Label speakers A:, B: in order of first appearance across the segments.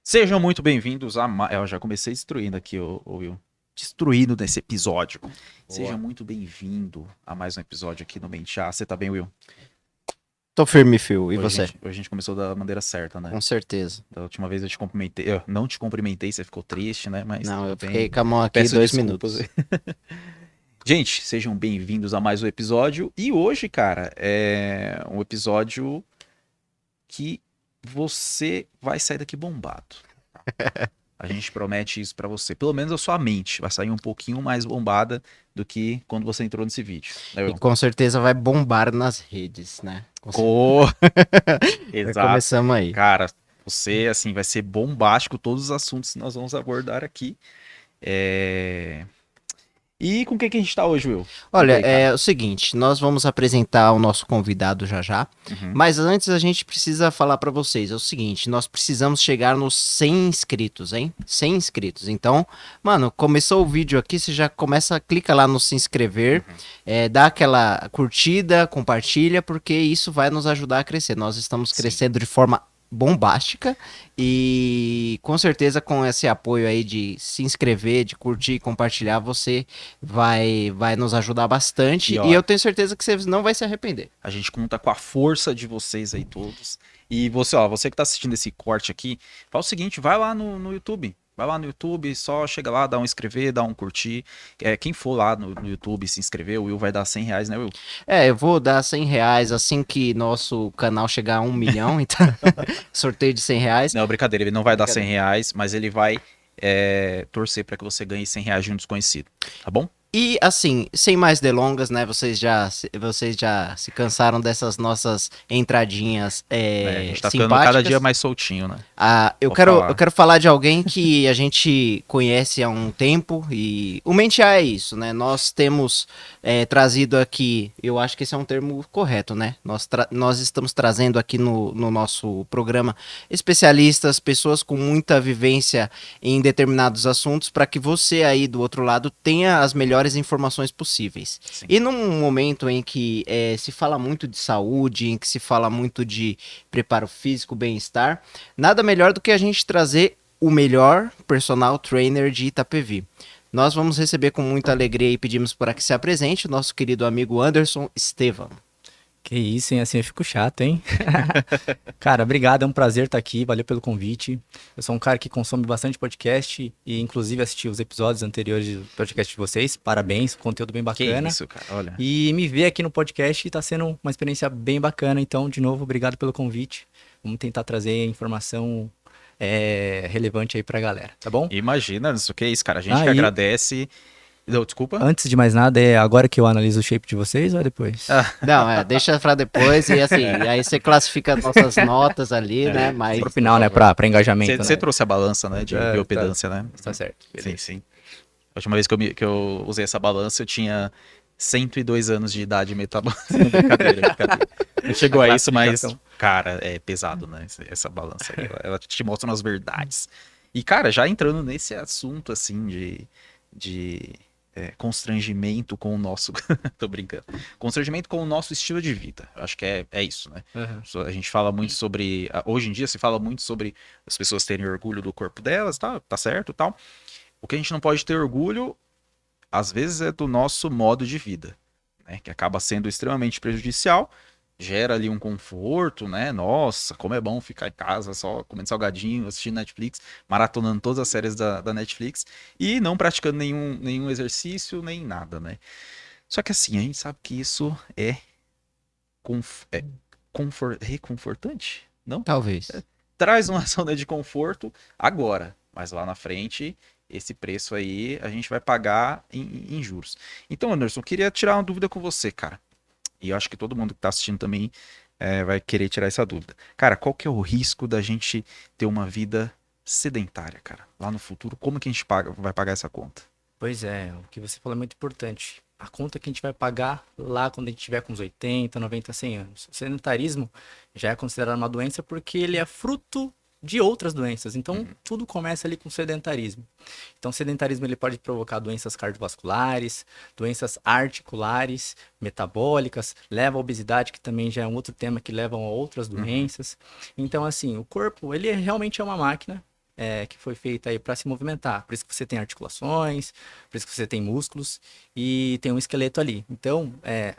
A: Sejam muito bem-vindos a mais. Eu já comecei destruindo aqui, o Will. Destruindo nesse episódio. Seja muito bem-vindo a mais um episódio aqui no Mente A. Você tá bem, Will?
B: Tô firme, Phil. E
A: Hoje
B: você?
A: hoje a gente começou da maneira certa, né?
B: Com certeza.
A: Da última vez eu te cumprimentei. Eu não te cumprimentei, você ficou triste, né? Mas
B: Não,
A: tudo
B: eu fiquei
A: bem.
B: com a mão aqui
A: Peço
B: dois
A: desculpas.
B: minutos.
A: Gente, sejam bem-vindos a mais um episódio. E hoje, cara, é um episódio que você vai sair daqui bombado. A gente promete isso pra você. Pelo menos a sua mente vai sair um pouquinho mais bombada do que quando você entrou nesse vídeo. Né,
B: E
A: Will?
B: com certeza vai bombar nas redes, né?
A: Co-
B: Já
A: Exato.
B: começamos aí.
A: Cara, você, assim, vai ser bombástico todos os assuntos que nós vamos abordar aqui. É... E com o que a gente tá hoje, Will? Conta
B: Olha,
A: aí, cara.
B: é o seguinte, nós vamos apresentar o nosso convidado já já,
A: Uhum.
B: mas antes a gente precisa falar pra vocês, é o seguinte, nós precisamos chegar nos 100 inscritos, hein? 100 inscritos. Então, mano, começou o vídeo aqui, você já começa, clica lá no se inscrever, dá aquela curtida, compartilha, porque isso vai nos ajudar a crescer. Nós estamos
A: Sim.
B: crescendo de forma bombástica e com certeza com esse apoio aí de se inscrever, de curtir e compartilhar, você vai nos ajudar bastante
A: E,
B: e
A: ó,
B: eu tenho certeza que você não vai se arrepender.
A: a gente conta com a força de vocês aí todos. E você, ó, você que tá assistindo esse corte aqui, faz o seguinte, vai lá no YouTube. Vai lá no YouTube, só chega lá, dá um inscrever, dá um curtir. Quem for lá no YouTube se inscrever, o Will vai dar R$ 100, né, Will?
B: É, eu vou dar R$ 100 assim que nosso canal chegar a 1 milhão, então sorteio de R$ 100.
A: Não, brincadeira, ele não vai dar
B: Brincadeira.
A: R$ 100, mas ele vai torcer para que você ganhe R$ 100 de um desconhecido, tá bom?
B: E assim, sem mais delongas, né? Vocês já se cansaram dessas nossas entradinhas
A: A gente tá ficando cada dia
B: simpáticas.
A: mais soltinho, né?
B: Eu
A: Pode
B: quero, eu
A: falar.
B: quero falar de alguém que a gente conhece há um tempo e o Mente A é isso, né? Nós temos trazido aqui, eu acho que esse é um termo correto, né? Nós estamos trazendo aqui no nosso programa especialistas, pessoas com muita vivência em determinados assuntos para que você aí do outro lado tenha as melhores informações possíveis.
A: Sim.
B: E num momento em que se fala muito de saúde, em que se fala muito de preparo físico, bem-estar, nada melhor do que a gente trazer o melhor personal trainer de Itapevi. Nós vamos receber com muita alegria e pedimos para que se apresente o nosso querido amigo Anderson Estevam.
C: Que isso, hein? Assim eu fico chato, hein? Cara, obrigado, é um prazer estar aqui, valeu pelo convite. Eu sou um cara que consome bastante podcast e inclusive assisti os episódios anteriores do podcast de vocês. Parabéns, conteúdo bem
A: Que
C: bacana.
A: isso, cara, olha.
C: E me ver aqui no podcast tá sendo uma experiência bem bacana. Então, de novo, obrigado pelo convite. Vamos tentar trazer informação relevante aí pra galera, tá bom?
A: Imagina, isso que é isso, cara. A gente que
C: E
A: agradece. Não, desculpa.
C: antes de mais nada, é agora que eu analiso o shape de vocês ou é depois?
B: Não, deixa para depois e assim, aí você classifica nossas notas ali, né? Mas
C: Pro final, né? Pra engajamento,
A: Você
C: né?
A: trouxe a balança, né, de biopedância, né?
C: Tá certo.
A: Sim, sim. A última vez que eu usei essa balança, eu tinha 102 anos de idade metabólica. Brincadeira, brincadeira. Não chegou a isso, mas,
C: classificação.
A: cara, é pesado, né? Essa balança aí. Ela te mostra umas verdades. E, cara, já entrando nesse assunto, assim, de constrangimento com o nosso. Tô brincando. Constrangimento com o nosso estilo de vida. Eu acho que é isso, né?
C: Uhum.
A: A gente fala muito sobre. Hoje em dia se fala muito sobre as pessoas terem orgulho do corpo delas, tá certo e tal. O que a gente não pode ter orgulho, às vezes, é do nosso modo de vida, né? Que acaba sendo extremamente prejudicial, gera ali um conforto, né? Nossa, como é bom ficar em casa só comendo salgadinho, assistindo Netflix, maratonando todas as séries da Netflix e não praticando nenhum exercício, nem nada, né? Só que assim, a gente sabe que isso é, reconfortante, não?
B: talvez.
A: Traz uma zona de conforto agora, mas lá na frente, esse preço aí a gente vai pagar em juros. Então, Anderson, eu queria tirar uma dúvida com você, cara. E eu acho que todo mundo que tá assistindo também vai querer tirar essa dúvida. Cara, qual que é o risco da gente ter uma vida sedentária, cara? Lá no futuro, como que a gente vai pagar essa conta?
C: Pois é, o que você falou é muito importante. A conta que a gente vai pagar lá quando a gente tiver com uns 80, 90, 100 anos. O sedentarismo já é considerado uma doença porque ele é fruto de outras doenças. Então, tudo começa ali com sedentarismo. Então, o sedentarismo ele pode provocar doenças cardiovasculares, doenças articulares, metabólicas, leva à obesidade, que também já é um outro tema que leva a outras doenças. Então, assim, o corpo, ele realmente é uma máquina que foi feita aí para se movimentar. Por isso que você tem articulações, por isso que você tem músculos e tem um esqueleto ali. Então,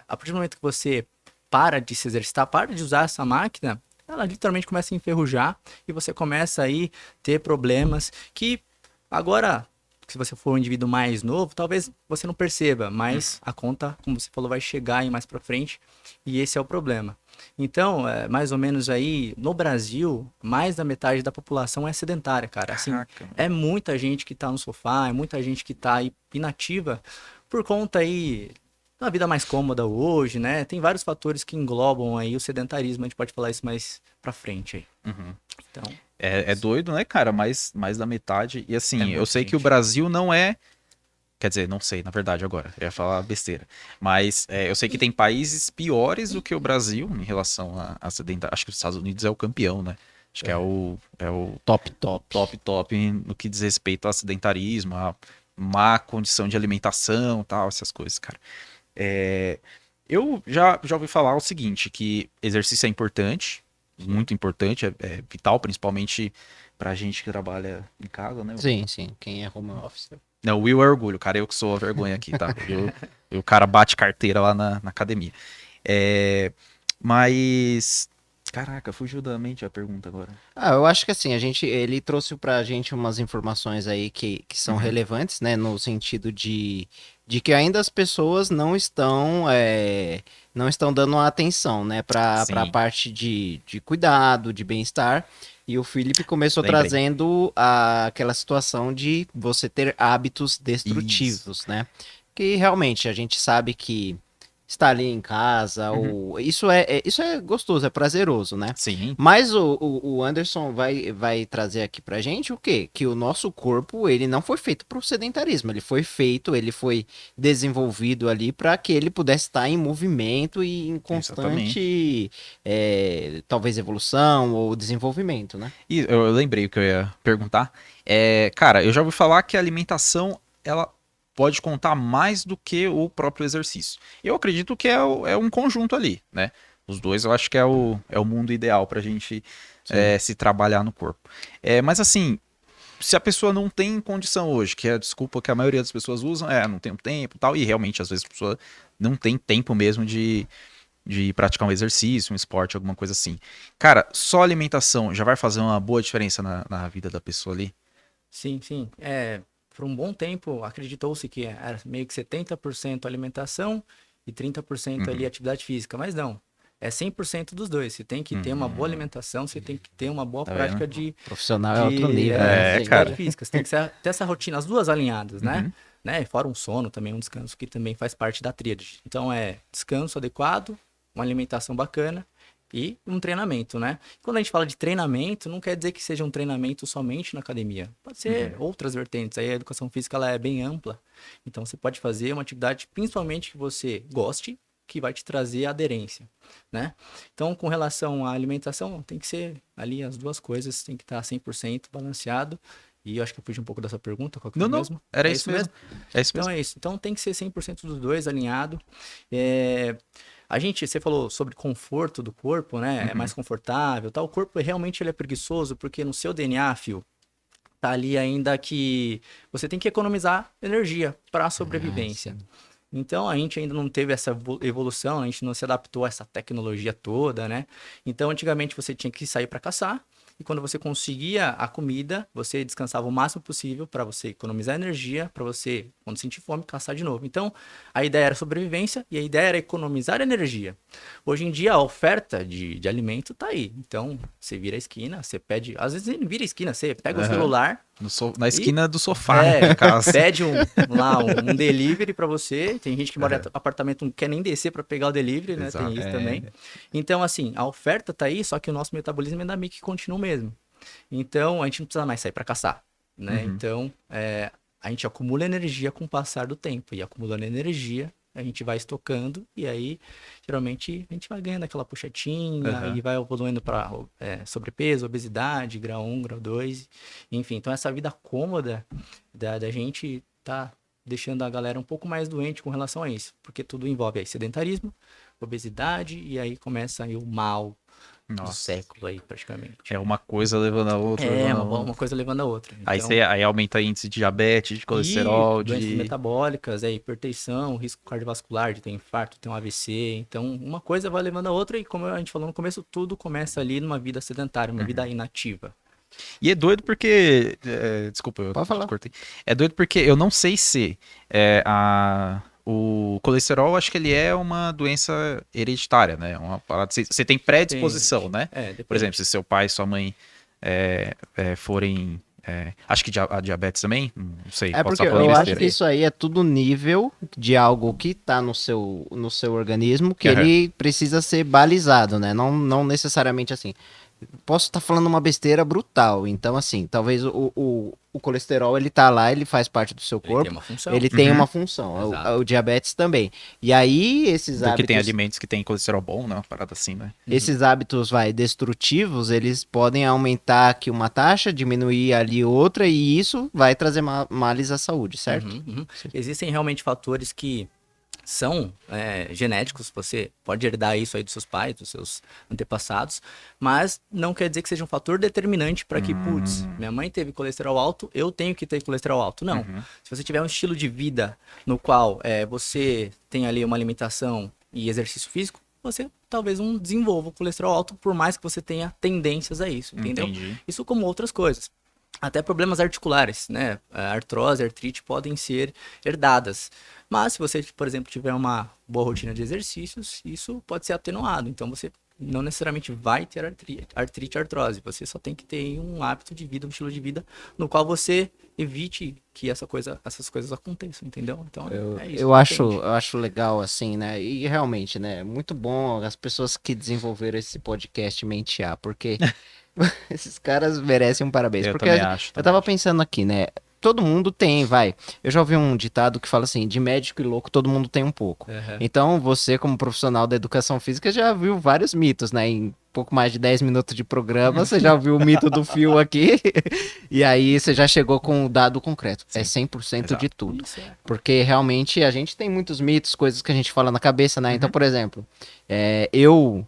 C: a partir do momento que você para de se exercitar, para de usar essa máquina, ela literalmente começa a enferrujar e você começa aí ter problemas que agora, se você for um indivíduo mais novo, talvez você não perceba, mas a conta, como você falou, vai chegar aí mais para frente e esse é o problema. Então, mais ou menos aí, no Brasil, mais da metade da população é sedentária, cara. Assim,
A: Caraca.
C: é muita gente que tá no sofá, é muita gente que tá aí inativa por conta aí da vida mais cômoda hoje, né? Tem vários fatores que englobam aí o sedentarismo, a gente pode falar isso mais pra frente aí.
A: Uhum.
C: Então,
A: É doido, né, cara? Mais da metade. E assim, eu
C: muita
A: sei que o
C: gente.
A: Brasil não é. Quer dizer, não sei, na verdade, agora. Eu ia falar besteira. Mas eu sei que tem países piores do que o Brasil em relação a sedentarismo. Acho que os Estados Unidos é o campeão, né? Acho que é o
B: Top.
A: top no que diz respeito ao sedentarismo, a má condição de alimentação, tal, essas coisas, cara. É, eu já ouvi falar o seguinte, que exercício é importante, muito importante, é vital, principalmente pra gente que trabalha em casa, né?
B: Sim. Quem é home office?
A: Não, o Will é orgulho, cara, eu que sou a vergonha aqui, tá? O cara bate carteira lá na academia. É, mas, caraca, fugiu da mente a pergunta agora.
B: Eu acho que assim, ele trouxe pra gente umas informações aí que são
A: Uhum.
B: relevantes, né, no sentido de que ainda as pessoas não estão dando atenção, né, pra
A: Sim.
B: parte de cuidado, de bem-estar. E o Felipe começou
A: Lembrei.
B: trazendo aquela situação de você ter hábitos destrutivos, né? Que realmente a gente sabe que estar ali em casa, ou isso é gostoso, é prazeroso, né?
A: Sim,
B: Mas o Anderson vai trazer aqui pra gente o quê? Que o nosso corpo, ele não foi feito para o sedentarismo, ele foi desenvolvido ali para que ele pudesse estar em movimento e em constante, talvez evolução ou desenvolvimento, né?
A: e eu lembrei o que eu ia perguntar. Cara, eu já ouvi falar que a alimentação, ela pode contar mais do que o próprio exercício. Eu acredito que é um conjunto ali, né? Os dois eu acho que é o mundo ideal pra gente se trabalhar no corpo. Mas assim, se a pessoa não tem condição hoje, que é a desculpa que a maioria das pessoas usam, não tenho tempo e tal, e realmente às vezes a pessoa não tem tempo mesmo de praticar um exercício, um esporte, alguma coisa assim. Cara, só alimentação já vai fazer uma boa diferença na vida da pessoa ali?
C: Sim. Por um bom tempo, acreditou-se que era meio que 70% alimentação e 30% ali atividade física, mas não. É 100% dos dois. Você tem que ter uma boa alimentação, você tem que ter uma boa
A: Tá
C: prática
A: vendo?
B: Profissional é outro nível, né?
A: É,
C: atividade
A: cara.
C: física. Você tem que ter essa rotina, as duas alinhadas,
A: Uhum.
C: né? Fora um sono também, um descanso que também faz parte da tríade. Então é descanso adequado, uma alimentação bacana e um treinamento, né? Quando a gente fala de treinamento, não quer dizer que seja um treinamento somente na academia. Pode ser outras vertentes. Aí a educação física ela é bem ampla. Então você pode fazer uma atividade principalmente que você goste, que vai te trazer aderência, né? Então, com relação à alimentação, tem que ser ali as duas coisas, tem que estar 100% balanceado. E eu acho que eu fugi um pouco dessa pergunta, qual que
A: Não,
C: foi
A: não.
C: mesmo?
A: Era
C: É
A: isso mesmo. É isso
C: Então
A: mesmo.
C: é isso. Então tem que ser 100% dos dois alinhado. Você falou sobre conforto do corpo, né? É mais confortável, tá? O corpo realmente ele é preguiçoso porque no seu DNA, fio, tá ali ainda que você tem que economizar energia para a sobrevivência. Então a gente ainda não teve essa evolução, a gente não se adaptou a essa tecnologia toda, né? Então antigamente você tinha que sair para caçar e quando você conseguia a comida, você descansava o máximo possível para você economizar energia, para você, quando sentir fome, caçar de novo. Então a ideia era sobrevivência e a ideia era economizar energia. Hoje em dia a oferta de alimento tá aí. Então você vira a esquina, você pede, às vezes nem vira a esquina, você pega o celular
A: Na
C: e
A: esquina do sofá de casa.
C: pede um delivery pra você. Tem gente que mora em apartamento não quer nem descer pra pegar o delivery, né? Tem
A: Exato.
C: isso também. Então, assim, a oferta tá aí, só que o nosso metabolismo ainda meio que continua o mesmo. Então, a gente não precisa mais sair pra caçar, né? Então, a gente acumula energia com o passar do tempo. E acumulando energia, a gente vai estocando e aí, geralmente, a gente vai ganhando aquela puxetinha e vai evoluindo para sobrepeso, obesidade, grau 1, grau 2, enfim. Então, essa vida cômoda da gente tá deixando a galera um pouco mais doente com relação a isso, porque tudo envolve aí sedentarismo, obesidade e aí começa aí o mal do
A: Nossa.
C: século aí, praticamente.
A: É uma coisa levando a outra.
C: É,
A: levando a
C: uma
A: outra.
C: coisa levando a outra.
A: Aí,
C: Então,
A: aí aumenta índice de diabetes, de colesterol,
C: isso, doenças
A: de.
C: metabólicas, hipertensão, risco cardiovascular de ter infarto, ter um AVC. Então, uma coisa vai levando a outra e, como a gente falou no começo, tudo começa ali numa vida sedentária, uma vida inativa.
A: E é doido porque. Desculpa, eu
B: Pode falar.
A: cortei. É doido porque eu não sei se o colesterol, acho que ele é uma doença hereditária, né? Uma parada, você tem predisposição, né?
C: Depende.
A: Por exemplo, se seu pai e sua mãe forem. Acho que a diabetes também? Não sei,
B: É
A: posso
B: porque
A: estar falando
B: eu acho
A: besteira.
B: que isso aí é tudo nível de algo que tá no seu organismo que
A: Aham.
B: ele precisa ser balizado, né? Não necessariamente assim. Posso estar falando uma besteira brutal. Então, assim, talvez o colesterol, ele tá lá, ele faz parte do seu
C: Ele
B: corpo.
C: tem uma função.
B: Ele tem
A: Uhum.
B: uma função.
C: Exato.
B: O diabetes também. E aí, esses
A: Porque tem
B: hábitos...
A: alimentos que tem colesterol bom, né? Uma parada assim, né?
B: Esses hábitos, destrutivos, eles podem aumentar aqui uma taxa, diminuir ali outra, e isso vai trazer males à saúde, certo?
C: Uhum. Existem realmente fatores que são genéticos, você pode herdar isso aí dos seus pais, dos seus antepassados, mas não quer dizer que seja um fator determinante para que, putz, minha mãe teve colesterol alto, eu tenho que ter colesterol alto. Não. Se você tiver um estilo de vida no qual você tem ali uma alimentação e exercício físico, você talvez não desenvolva o colesterol alto, por mais que você tenha tendências a isso, entendeu?
A: Entendi.
C: Isso como outras coisas. Até problemas articulares, né? A artrose, a artrite podem ser herdadas. Mas se você, por exemplo, tiver uma boa rotina de exercícios, isso pode ser atenuado. Então você não necessariamente vai ter artrite, artrose. Você só tem que ter um hábito de vida, um estilo de vida no qual você evite que essas coisas aconteçam, entendeu? Então é isso.
B: Eu acho legal, assim, né? E realmente, né? Muito bom as pessoas que desenvolveram esse podcast Mentear, porque esses caras merecem um parabéns.
A: Eu
B: Porque
A: também acho.
B: eu tava pensando aqui, né? Todo mundo tem, Eu já ouvi um ditado que fala assim: de médico e louco, todo mundo tem um pouco.
C: Uhum.
B: Então, você, como profissional da educação física, já viu vários mitos, né? Em pouco mais de 10 minutos de programa, você já viu o mito do fio aqui. E aí você já chegou com um dado concreto. É 100% de tudo.
C: Isso é.
B: Porque realmente a gente tem muitos mitos, coisas que a gente fala na cabeça, né? Então, por exemplo, eu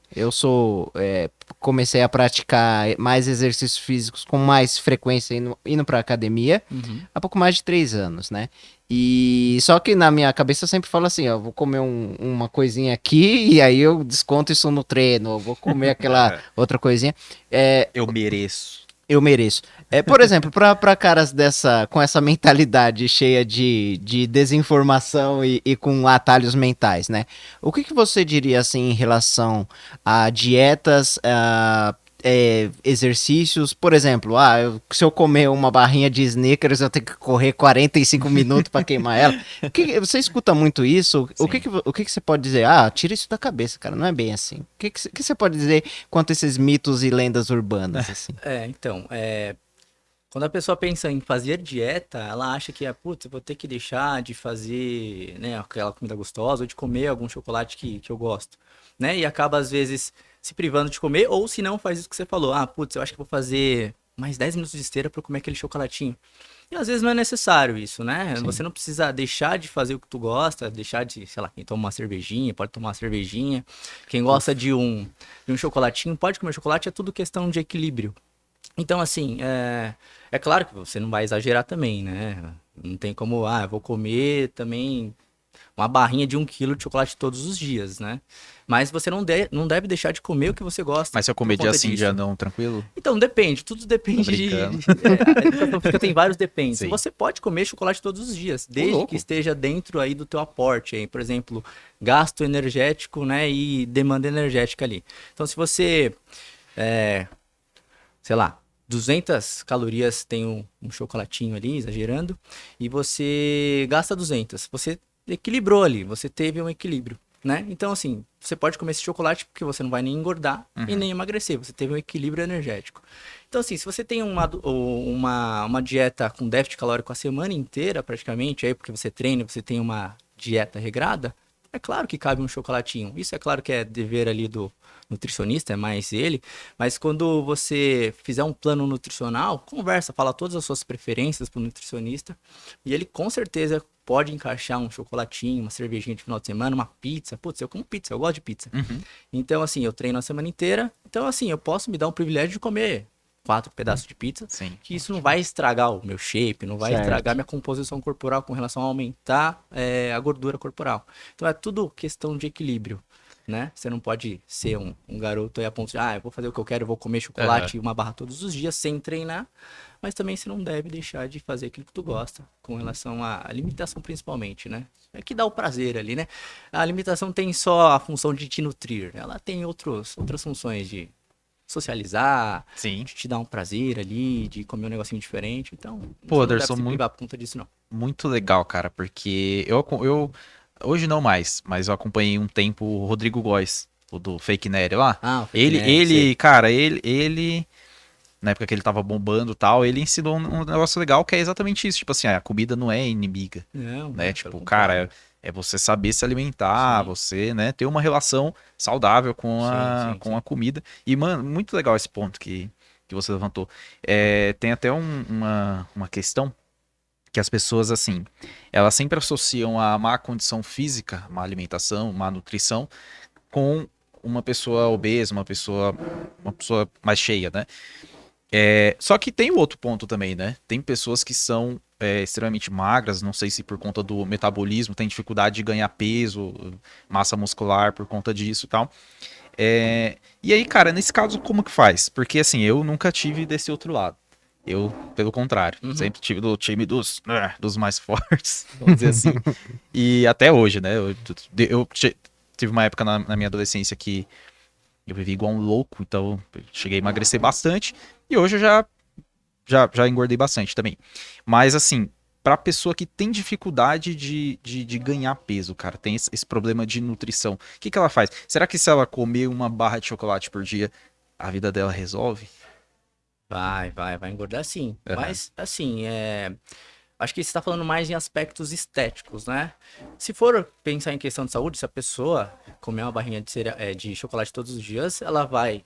B: comecei a praticar mais exercícios físicos com mais frequência indo pra academia
C: Uhum.
B: há pouco mais de 3 anos, né? E só que na minha cabeça eu sempre falo assim, ó, vou comer uma coisinha aqui e aí eu desconto isso no treino, eu vou comer aquela outra coisinha.
A: Eu mereço.
B: Eu mereço. Por exemplo, para caras com essa mentalidade cheia de desinformação e com atalhos mentais, né? O que você diria assim em relação a dietas, exercícios? Por exemplo, se eu comer uma barrinha de Snickers, eu tenho que correr 45 minutos para queimar ela. Você escuta muito isso?
A: Sim.
B: O que você pode dizer? Tira isso da cabeça, cara. Não é bem assim. O que você pode dizer quanto a esses mitos e lendas urbanas, assim?
C: Quando a pessoa pensa em fazer dieta, ela acha que, putz, eu vou ter que deixar de fazer, né, aquela comida gostosa ou de comer algum chocolate que eu gosto, né? E acaba, às vezes, se privando de comer, ou se não, faz isso que você falou. Putz, eu acho que vou fazer mais 10 minutos de esteira para comer aquele chocolatinho. E às vezes não é necessário isso, né?
B: Sim.
C: Você não precisa deixar de fazer o que tu gosta, deixar de, sei lá, quem toma uma cervejinha, pode tomar uma cervejinha. Quem gosta de um chocolatinho, pode comer chocolate, é tudo questão de equilíbrio. Então, assim, é claro que você não vai exagerar também, né? Não tem como, eu vou comer também uma barrinha de 1 quilo de chocolate todos os dias, né? Mas você não deve deixar de comer o que você gosta.
A: Mas se eu comer dia sim, dia não, tranquilo?
C: Então, depende. Tudo depende
A: Tô brincando.
C: a educação física tem vários dependes.
A: Sim.
C: Você pode comer chocolate todos os dias, desde
A: louco.
C: que esteja dentro aí do teu aporte. Aí, por exemplo, gasto energético, né? E demanda energética ali. Então, se você, sei lá, 200 calorias tem um chocolatinho ali, exagerando, e você gasta 200. Você equilibrou ali, você teve um equilíbrio, né? Então, assim, você pode comer esse chocolate porque você não vai nem engordar e nem emagrecer, você teve um equilíbrio energético. Então, assim, se você tem uma dieta com déficit calórico a semana inteira, praticamente, aí porque você treina, você tem uma dieta regrada, É claro que cabe um chocolatinho. Isso é claro que é dever ali do nutricionista, é mais ele. Mas quando você fizer um plano nutricional, conversa, fala todas as suas preferências pro nutricionista. E ele com certeza pode encaixar um chocolatinho, uma cervejinha de final de semana, uma pizza. Putz, eu como pizza, eu gosto de pizza.
A: Uhum.
C: Então, assim, eu treino a semana inteira. Então, assim, eu posso me dar um privilégio de comer 4 pedaços de pizza.
A: Sim.
C: Que isso não vai estragar o meu shape, não vai
B: Certo.
C: estragar minha composição corporal com relação a aumentar a gordura corporal. Então, é tudo questão de equilíbrio, né? Você não pode ser um garoto aí a ponto de, eu vou fazer o que eu quero, eu vou comer chocolate e uma barra todos os dias sem treinar. Mas também você não deve deixar de fazer aquilo que tu gosta, com relação à alimentação principalmente, né? É que dá o prazer ali, né? A alimentação tem só a função de te nutrir, ela tem outras funções de socializar,
A: Sim.
C: de te dar um prazer ali, de comer um negocinho diferente. Então,
A: Pô,
C: você não
A: Anderson,
C: deve se
A: muito,
C: privar por conta disso, não.
A: muito legal, cara, porque eu hoje não mais, mas eu acompanhei um tempo o Rodrigo Góes, o do Fake Nery lá.
C: Ah, o Fake Nery,
A: Ele,
C: sei.
A: cara, ele na época que ele tava bombando e tal, ele ensinou um negócio legal que é exatamente isso. Tipo assim, a comida não é inimiga,
C: Não,
A: né?
C: não,
A: Tipo,
C: pelo
A: cara,
C: contrário.
A: é você saber se alimentar,
C: Sim.
A: você, né, ter uma relação saudável com
C: Sim, sim,
A: com a
C: sim.
A: comida. E, mano, muito legal esse ponto que você levantou. Tem até uma questão que as pessoas, assim, elas sempre associam a má condição física, má alimentação, má nutrição, com uma pessoa obesa, uma pessoa mais cheia, né? Só que tem o outro ponto também, né? Tem pessoas que são extremamente magras, não sei se por conta do metabolismo, tem dificuldade de ganhar peso, massa muscular por conta disso e tal. E aí, cara, nesse caso, como que faz? Porque assim, eu nunca tive desse outro lado. Eu, pelo contrário,
C: Uhum.
A: sempre tive do time dos mais fortes, vamos dizer assim. E até hoje, né? Tive uma época na minha adolescência que eu vivi igual um louco, então eu cheguei a emagrecer bastante. E hoje eu já engordei bastante também. Mas assim, pra pessoa que tem dificuldade de ganhar peso, cara, tem esse problema de nutrição, o que ela faz? Será que se ela comer uma barra de chocolate por dia, a vida dela resolve?
C: Vai engordar sim.
A: Aham.
C: Mas, assim, acho que você está falando mais em aspectos estéticos, né? Se for pensar em questão de saúde, se a pessoa comer uma barrinha de chocolate todos os dias, ela vai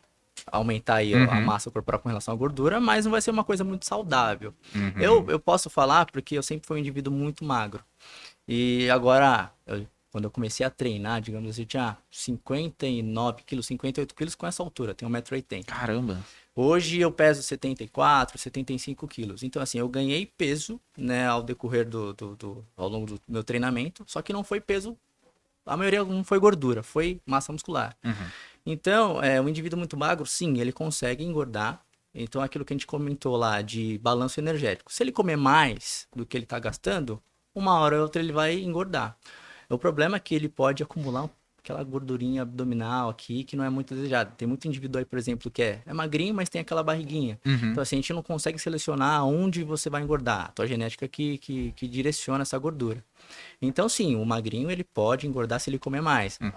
C: aumentar aí a
A: Uhum,
C: massa corporal com relação à gordura, mas não vai ser uma coisa muito saudável. Eu,
A: uhum.
C: eu posso falar porque eu sempre fui um indivíduo muito magro. E agora, quando eu comecei a treinar, digamos assim, eu tinha 59 quilos, 58 quilos com essa altura, tenho 1,80 m.
A: Caramba.
C: Hoje eu peso 74, 75 quilos. Então, assim, eu ganhei peso, né, ao decorrer ao longo do meu treinamento, só que não foi peso, a maioria não foi gordura, foi massa muscular.
A: Uhum.
C: Então, um indivíduo muito magro, sim, ele consegue engordar. Então, aquilo que a gente comentou lá de balanço energético. Se ele comer mais do que ele está gastando, uma hora ou outra ele vai engordar. O problema é que ele pode acumular aquela gordurinha abdominal aqui que não é muito desejada. Tem muito indivíduo aí, por exemplo, que é magrinho, mas tem aquela barriguinha.
A: Uhum.
C: Então, assim, a gente não consegue selecionar onde você vai engordar. A tua genética que direciona essa gordura. Então, sim, o magrinho ele pode engordar se ele comer mais.
A: Uhum.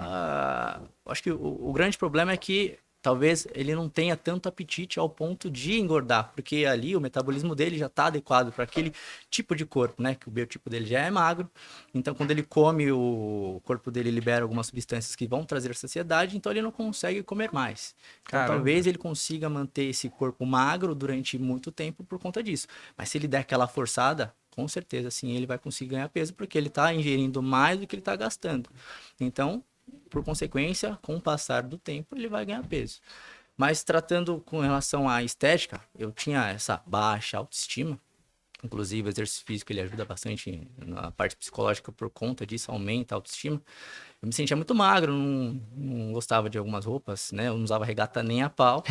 C: Acho que o grande problema é que talvez ele não tenha tanto apetite ao ponto de engordar, porque ali o metabolismo dele já está adequado para aquele tipo de corpo, né? Que o biotipo dele já é magro. Então, quando ele come, o corpo dele libera algumas substâncias que vão trazer saciedade, então ele não consegue comer mais. Então,
A: Caramba.
C: talvez ele consiga manter esse corpo magro durante muito tempo por conta disso. Mas se ele der aquela forçada, com certeza, sim, ele vai conseguir ganhar peso, porque ele está ingerindo mais do que ele está gastando. Então, por consequência, com o passar do tempo, ele vai ganhar peso. Mas tratando com relação à estética, eu tinha essa baixa autoestima. Inclusive, o exercício físico ele ajuda bastante na parte psicológica por conta disso, aumenta a autoestima. Eu me sentia muito magro, não gostava de algumas roupas, né? Eu não usava regata nem a pau.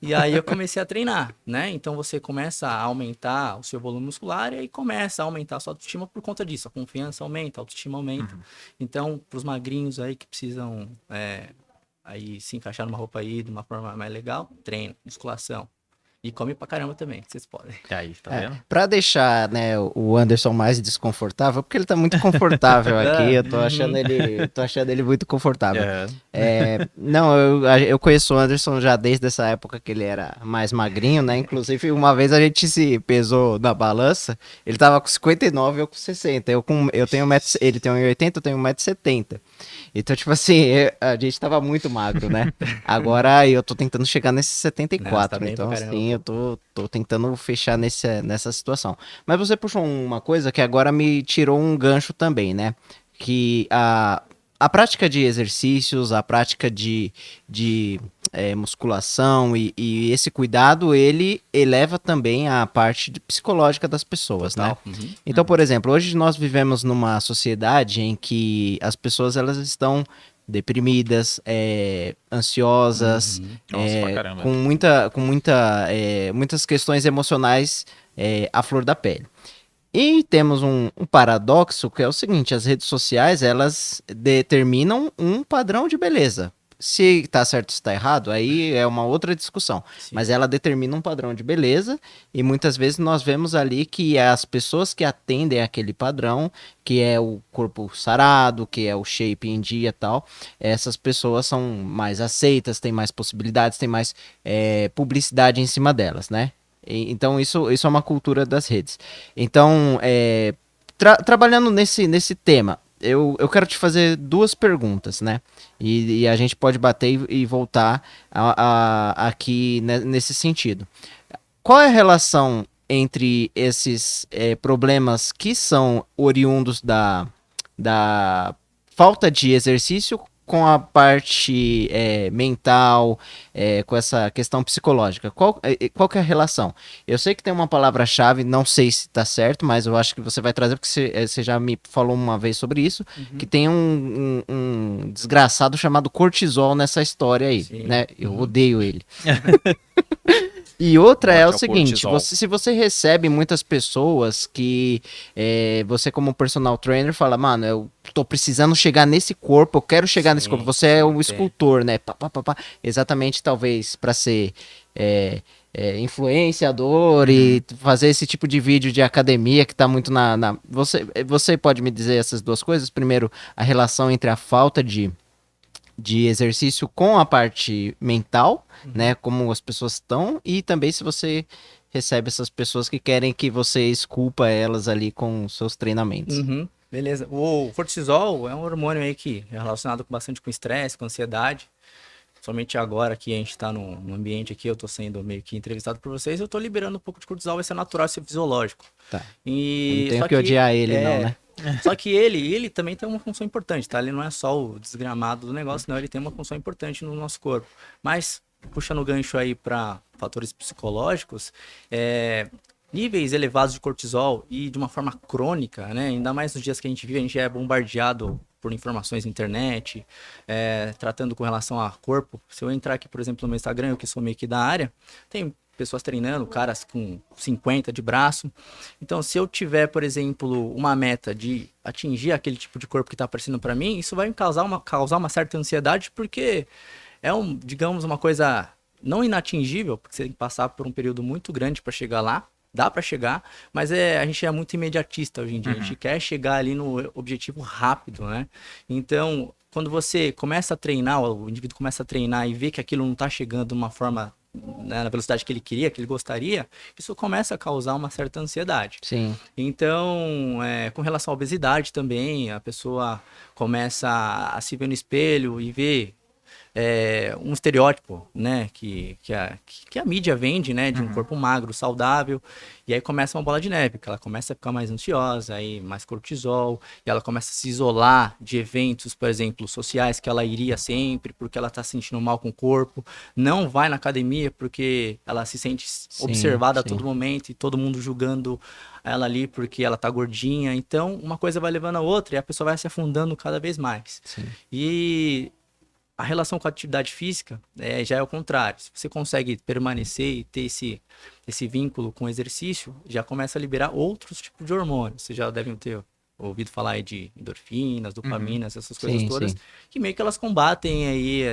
C: E aí eu comecei a treinar, né? Então você começa a aumentar o seu volume muscular e aí começa a aumentar a sua autoestima por conta disso. A confiança aumenta, a autoestima aumenta.
A: Uhum.
C: Então, para os magrinhos aí que precisam aí se encaixar numa roupa aí de uma forma mais legal, treino, musculação. E come pra caramba também, vocês podem.
A: Aí, tá vendo?
B: Pra deixar, né, o Anderson mais desconfortável, porque ele tá muito confortável aqui, eu tô achando ele muito confortável. Não, eu conheço o Anderson já desde essa época que ele era mais magrinho, né? Inclusive, uma vez a gente se pesou na balança, ele tava com 59 e eu com 60. Eu tenho ele tem 1,80, eu tenho 1,70 m. Então, tipo assim, a gente tava muito magro, né? Agora eu tô tentando chegar nesse 74.
C: Nossa, tá bem
B: Então,
C: pra caramba,
B: assim, eu tô tentando fechar nessa situação. Mas você puxou uma coisa que agora me tirou um gancho também, né? Que a prática de exercícios, a prática de musculação e esse cuidado, ele eleva também a parte psicológica das pessoas, né? Então, por exemplo, hoje nós vivemos numa sociedade em que as pessoas elas estão deprimidas, ansiosas,
A: Nossa, pra caramba.
B: muitas questões emocionais à flor da pele. E temos um paradoxo que é o seguinte: as redes sociais elas determinam um padrão de beleza. Se tá certo ou se tá errado, aí é uma outra discussão.
C: Sim.
B: Mas ela determina um padrão de beleza e muitas vezes nós vemos ali que as pessoas que atendem aquele padrão, que é o corpo sarado, que é o shape em dia e tal, essas pessoas são mais aceitas, têm mais possibilidades, tem mais publicidade em cima delas, né? Então isso é uma cultura das redes. Então, trabalhando nesse tema, eu quero te fazer duas perguntas, né? E a gente pode bater e voltar aqui nesse sentido. Qual é a relação entre esses problemas que são oriundos da falta de exercício com a parte mental, com essa questão psicológica? Qual que é a relação? Eu sei que tem uma palavra-chave, não sei se está certo, mas eu acho que você vai trazer, porque você já me falou uma vez sobre isso, que tem um desgraçado chamado cortisol nessa história aí,
C: Sim.
B: né? Eu odeio ele. E outra é o seguinte,
A: cortisol.
B: se você recebe muitas pessoas que você como personal trainer fala, mano, eu tô precisando chegar nesse corpo, eu quero chegar nesse corpo, você é um escultor, né? Exatamente, talvez para ser influenciador e fazer esse tipo de vídeo de academia que tá muito Você pode me dizer essas duas coisas? Primeiro, a relação entre a falta de exercício com a parte mental, né? Como as pessoas estão, e também se você recebe essas pessoas que querem que você esculpa elas ali com seus treinamentos.
C: Beleza. O cortisol é um hormônio aí que é relacionado bastante com estresse, com ansiedade. Somente agora que a gente tá num ambiente aqui, eu tô sendo meio que entrevistado por vocês, eu tô liberando um pouco de cortisol, isso é natural, isso é fisiológico.
B: Tá.
C: E
B: não tenho que odiar ele, não, né?
C: Só que ele também tem uma função importante, tá? Ele não é só o desgramado do negócio, não, ele tem uma função importante no nosso corpo. Mas, puxando o gancho aí para fatores psicológicos, níveis elevados de cortisol e de uma forma crônica, né? Ainda mais nos dias que a gente vive, a gente é bombardeado por informações na internet, tratando com relação a corpo. Se eu entrar aqui, por exemplo, no meu Instagram, eu que sou meio que da área, tem pessoas treinando, caras com 50 de braço. Então, se eu tiver, por exemplo, uma meta de atingir aquele tipo de corpo que está aparecendo para mim, isso vai me causar uma certa ansiedade, porque digamos, uma coisa não inatingível, porque você tem que passar por um período muito grande para chegar lá. Dá para chegar, mas a gente é muito imediatista hoje em dia. A gente quer chegar ali no objetivo rápido, né? Então, quando você começa a treinar, o indivíduo começa a treinar e vê que aquilo não está chegando de uma forma, né, na velocidade que ele queria, que ele gostaria, isso começa a causar uma certa ansiedade.
B: Sim.
C: Então, com relação à obesidade também, a pessoa começa a se ver no espelho e ver um estereótipo, né, que a mídia vende, né, de um corpo magro, saudável, e aí começa uma bola de neve, que ela começa a ficar mais ansiosa, aí mais cortisol, e ela começa a se isolar de eventos, por exemplo, sociais, que ela iria sempre, porque ela tá se sentindo mal com o corpo, não vai na academia porque ela se sente observada a todo momento, e todo mundo julgando ela ali porque ela tá gordinha, então uma coisa vai levando a outra, e a pessoa vai se afundando cada vez mais.
B: Sim.
C: E a relação com a atividade física já é o contrário. Se você consegue permanecer e ter esse vínculo com o exercício, já começa a liberar outros tipos de hormônios. Vocês já devem ter ouvido falar aí de endorfinas, dopaminas, essas coisas todas, que meio que elas combatem aí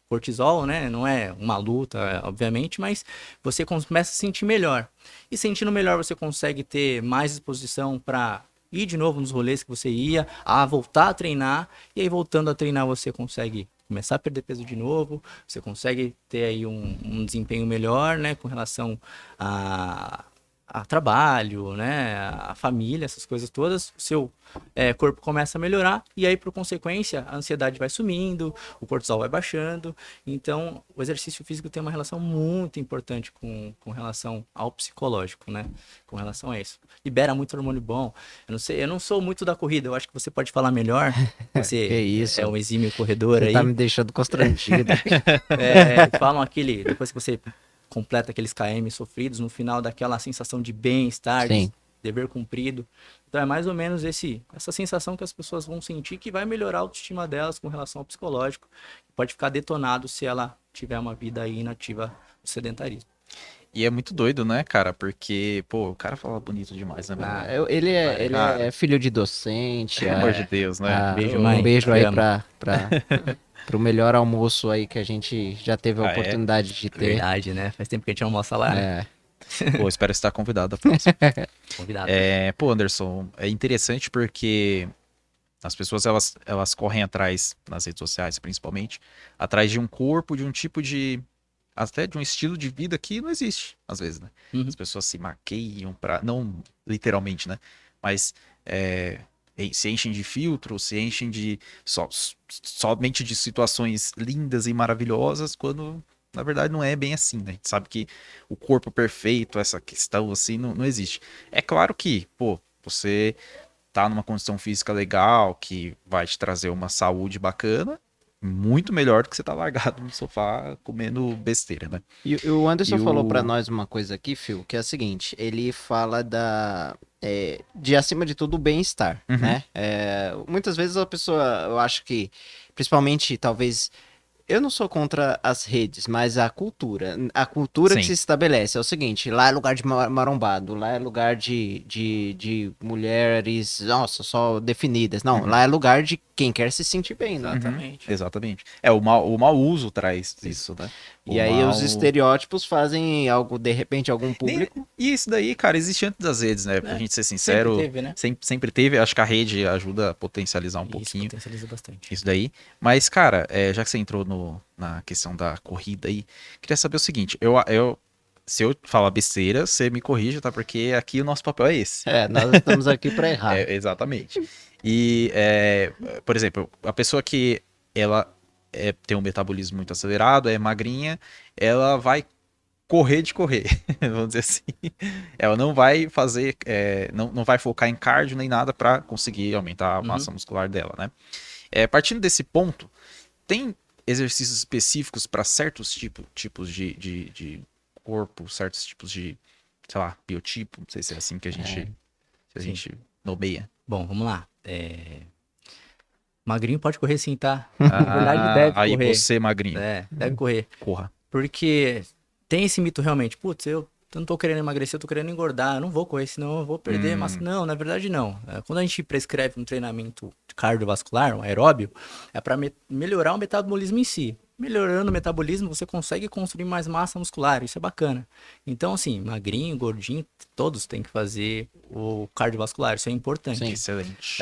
C: cortisol, né? Não é uma luta, obviamente, mas você começa a se sentir melhor. E sentindo melhor, você consegue ter mais disposição para ir de novo nos rolês que você ia, a voltar a treinar, e aí voltando a treinar você consegue começar a perder peso de novo, você consegue ter aí um desempenho melhor, né, com relação a trabalho, né, a família, essas coisas todas, o seu corpo começa a melhorar e aí, por consequência, a ansiedade vai sumindo, o cortisol vai baixando. Então, o exercício físico tem uma relação muito importante com relação ao psicológico, né, com relação a isso. Libera muito hormônio bom. Eu não sei, eu não sou muito da corrida, eu acho que você pode falar melhor. Você
B: Que isso?
C: é um exímio corredor
B: Você
C: aí.
B: tá me deixando constrangido.
C: Falam depois que você completa aqueles km sofridos, no final daquela sensação de bem-estar, de
B: Sim.
C: dever cumprido. Então é mais ou menos essa sensação que as pessoas vão sentir que vai melhorar a autoestima delas com relação ao psicológico. Pode ficar detonado se ela tiver uma vida aí inativa do sedentarismo.
A: E é muito doido, né, cara? Porque, pô, o cara fala bonito demais, né, mano?
B: Ele
A: Cara.
B: é filho de docente.
A: Pelo amor de Deus, né?
C: Beijo,
B: Um
C: mãe.
B: beijo
C: Te
B: aí
C: amo.
B: pro melhor almoço aí que a gente já teve a
A: Ah, é?
B: oportunidade de ter.
C: Verdade, né? Faz tempo que a gente não almoça lá, né?
B: É.
A: Pô, espero estar convidado da próxima.
C: Convidado.
A: Pô, Anderson, é interessante porque as pessoas, elas correm atrás, nas redes sociais principalmente, atrás de um corpo, de um tipo de... até de um estilo de vida que não existe, às vezes, né?
C: Uhum.
A: As pessoas se maqueiam pra... não literalmente, né? Mas se enchem de filtro, se enchem de... somente de situações lindas e maravilhosas, quando... na verdade, não é bem assim, né? A gente sabe que o corpo perfeito, essa questão assim, não existe. É claro que, pô, você tá numa condição física legal, que vai te trazer uma saúde bacana, muito melhor do que você tá largado no sofá comendo besteira, né?
B: E o Anderson
A: E
B: falou
A: o-
B: pra nós uma coisa aqui, Phil, que é a seguinte, ele fala de acima de tudo o bem-estar,
A: Uhum.
B: né? Muitas vezes a pessoa, eu acho que, principalmente, talvez, eu não sou contra as redes, mas a cultura que
A: Sim.
B: se estabelece é o seguinte, lá é lugar de marombado, lá é lugar de mulheres, nossa, só definidas, não, lá é lugar de quem quer se sentir bem, né?
C: Exatamente.
A: Exatamente. O mau uso traz isso, né?
B: E
A: O
B: aí os
A: mau-
B: estereótipos fazem algo, de repente, algum público.
A: E isso daí, cara, existe antes das redes, né? Pra gente ser sincero,
C: Sempre teve, né?
A: sempre teve. Acho que a rede ajuda a potencializar um
C: Isso
A: pouquinho
C: potencializa bastante.
A: isso daí. Mas, cara, já que você entrou na questão da corrida aí, queria saber o seguinte: se eu falar besteira, você me corrija, tá? Porque aqui o nosso papel é esse.
B: Nós estamos aqui pra errar.
A: Exatamente. E, por exemplo, a pessoa que ela tem um metabolismo muito acelerado, é magrinha, ela vai correr de correr, vamos dizer assim. Ela não vai fazer, não vai focar em cardio nem nada para conseguir aumentar a massa muscular dela, né? Partindo desse ponto, tem exercícios específicos para certos tipos de corpo, certos tipos de, sei lá, biotipo, não sei se é assim que a gente, se a
C: Sim.
A: gente nomeia.
C: Bom, vamos lá. Magrinho pode correr sim, tá? Na verdade, deve
A: Aí
C: correr.
A: você, magrinho,
C: Deve correr.
A: corra.
C: Porque tem esse mito realmente. Putz, eu não tô querendo emagrecer, eu tô querendo engordar. Eu não vou correr, senão eu vou perder massa. Não, na verdade não. Quando a gente prescreve um treinamento cardiovascular, um aeróbio, é para melhorar o metabolismo em si. Melhorando o metabolismo, você consegue construir mais massa muscular. Isso é bacana. Então, assim, magrinho, gordinho, todos têm que fazer o cardiovascular. Isso é importante.
B: Sim.
A: Excelente.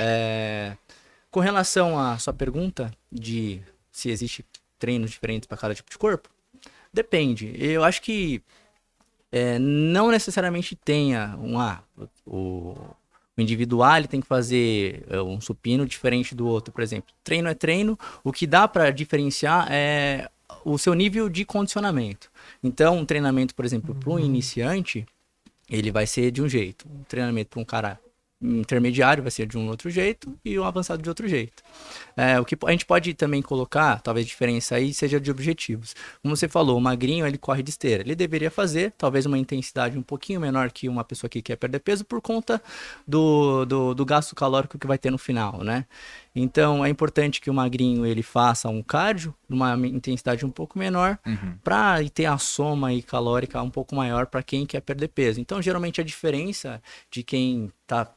C: Com relação à sua pergunta de se existe treinos diferentes para cada tipo de corpo, depende. Eu acho que não necessariamente tenha o indivíduo A ele tem que fazer um supino diferente do outro, por exemplo. Treino é treino. O que dá para diferenciar é o seu nível de condicionamento. Então, um treinamento, por exemplo, para um iniciante, ele vai ser de um jeito. Um treinamento para um cara intermediário vai ser de um outro jeito e o avançado de outro jeito. O que a gente pode também colocar, talvez a diferença aí seja de objetivos. Como você falou, o magrinho ele corre de esteira. Ele deveria fazer talvez uma intensidade um pouquinho menor que uma pessoa que quer perder peso por conta do gasto calórico que vai ter no final, né? Então é importante que o magrinho ele faça um cardio numa intensidade um pouco menor para ter a soma aí calórica um pouco maior para quem quer perder peso. Então geralmente a diferença de quem está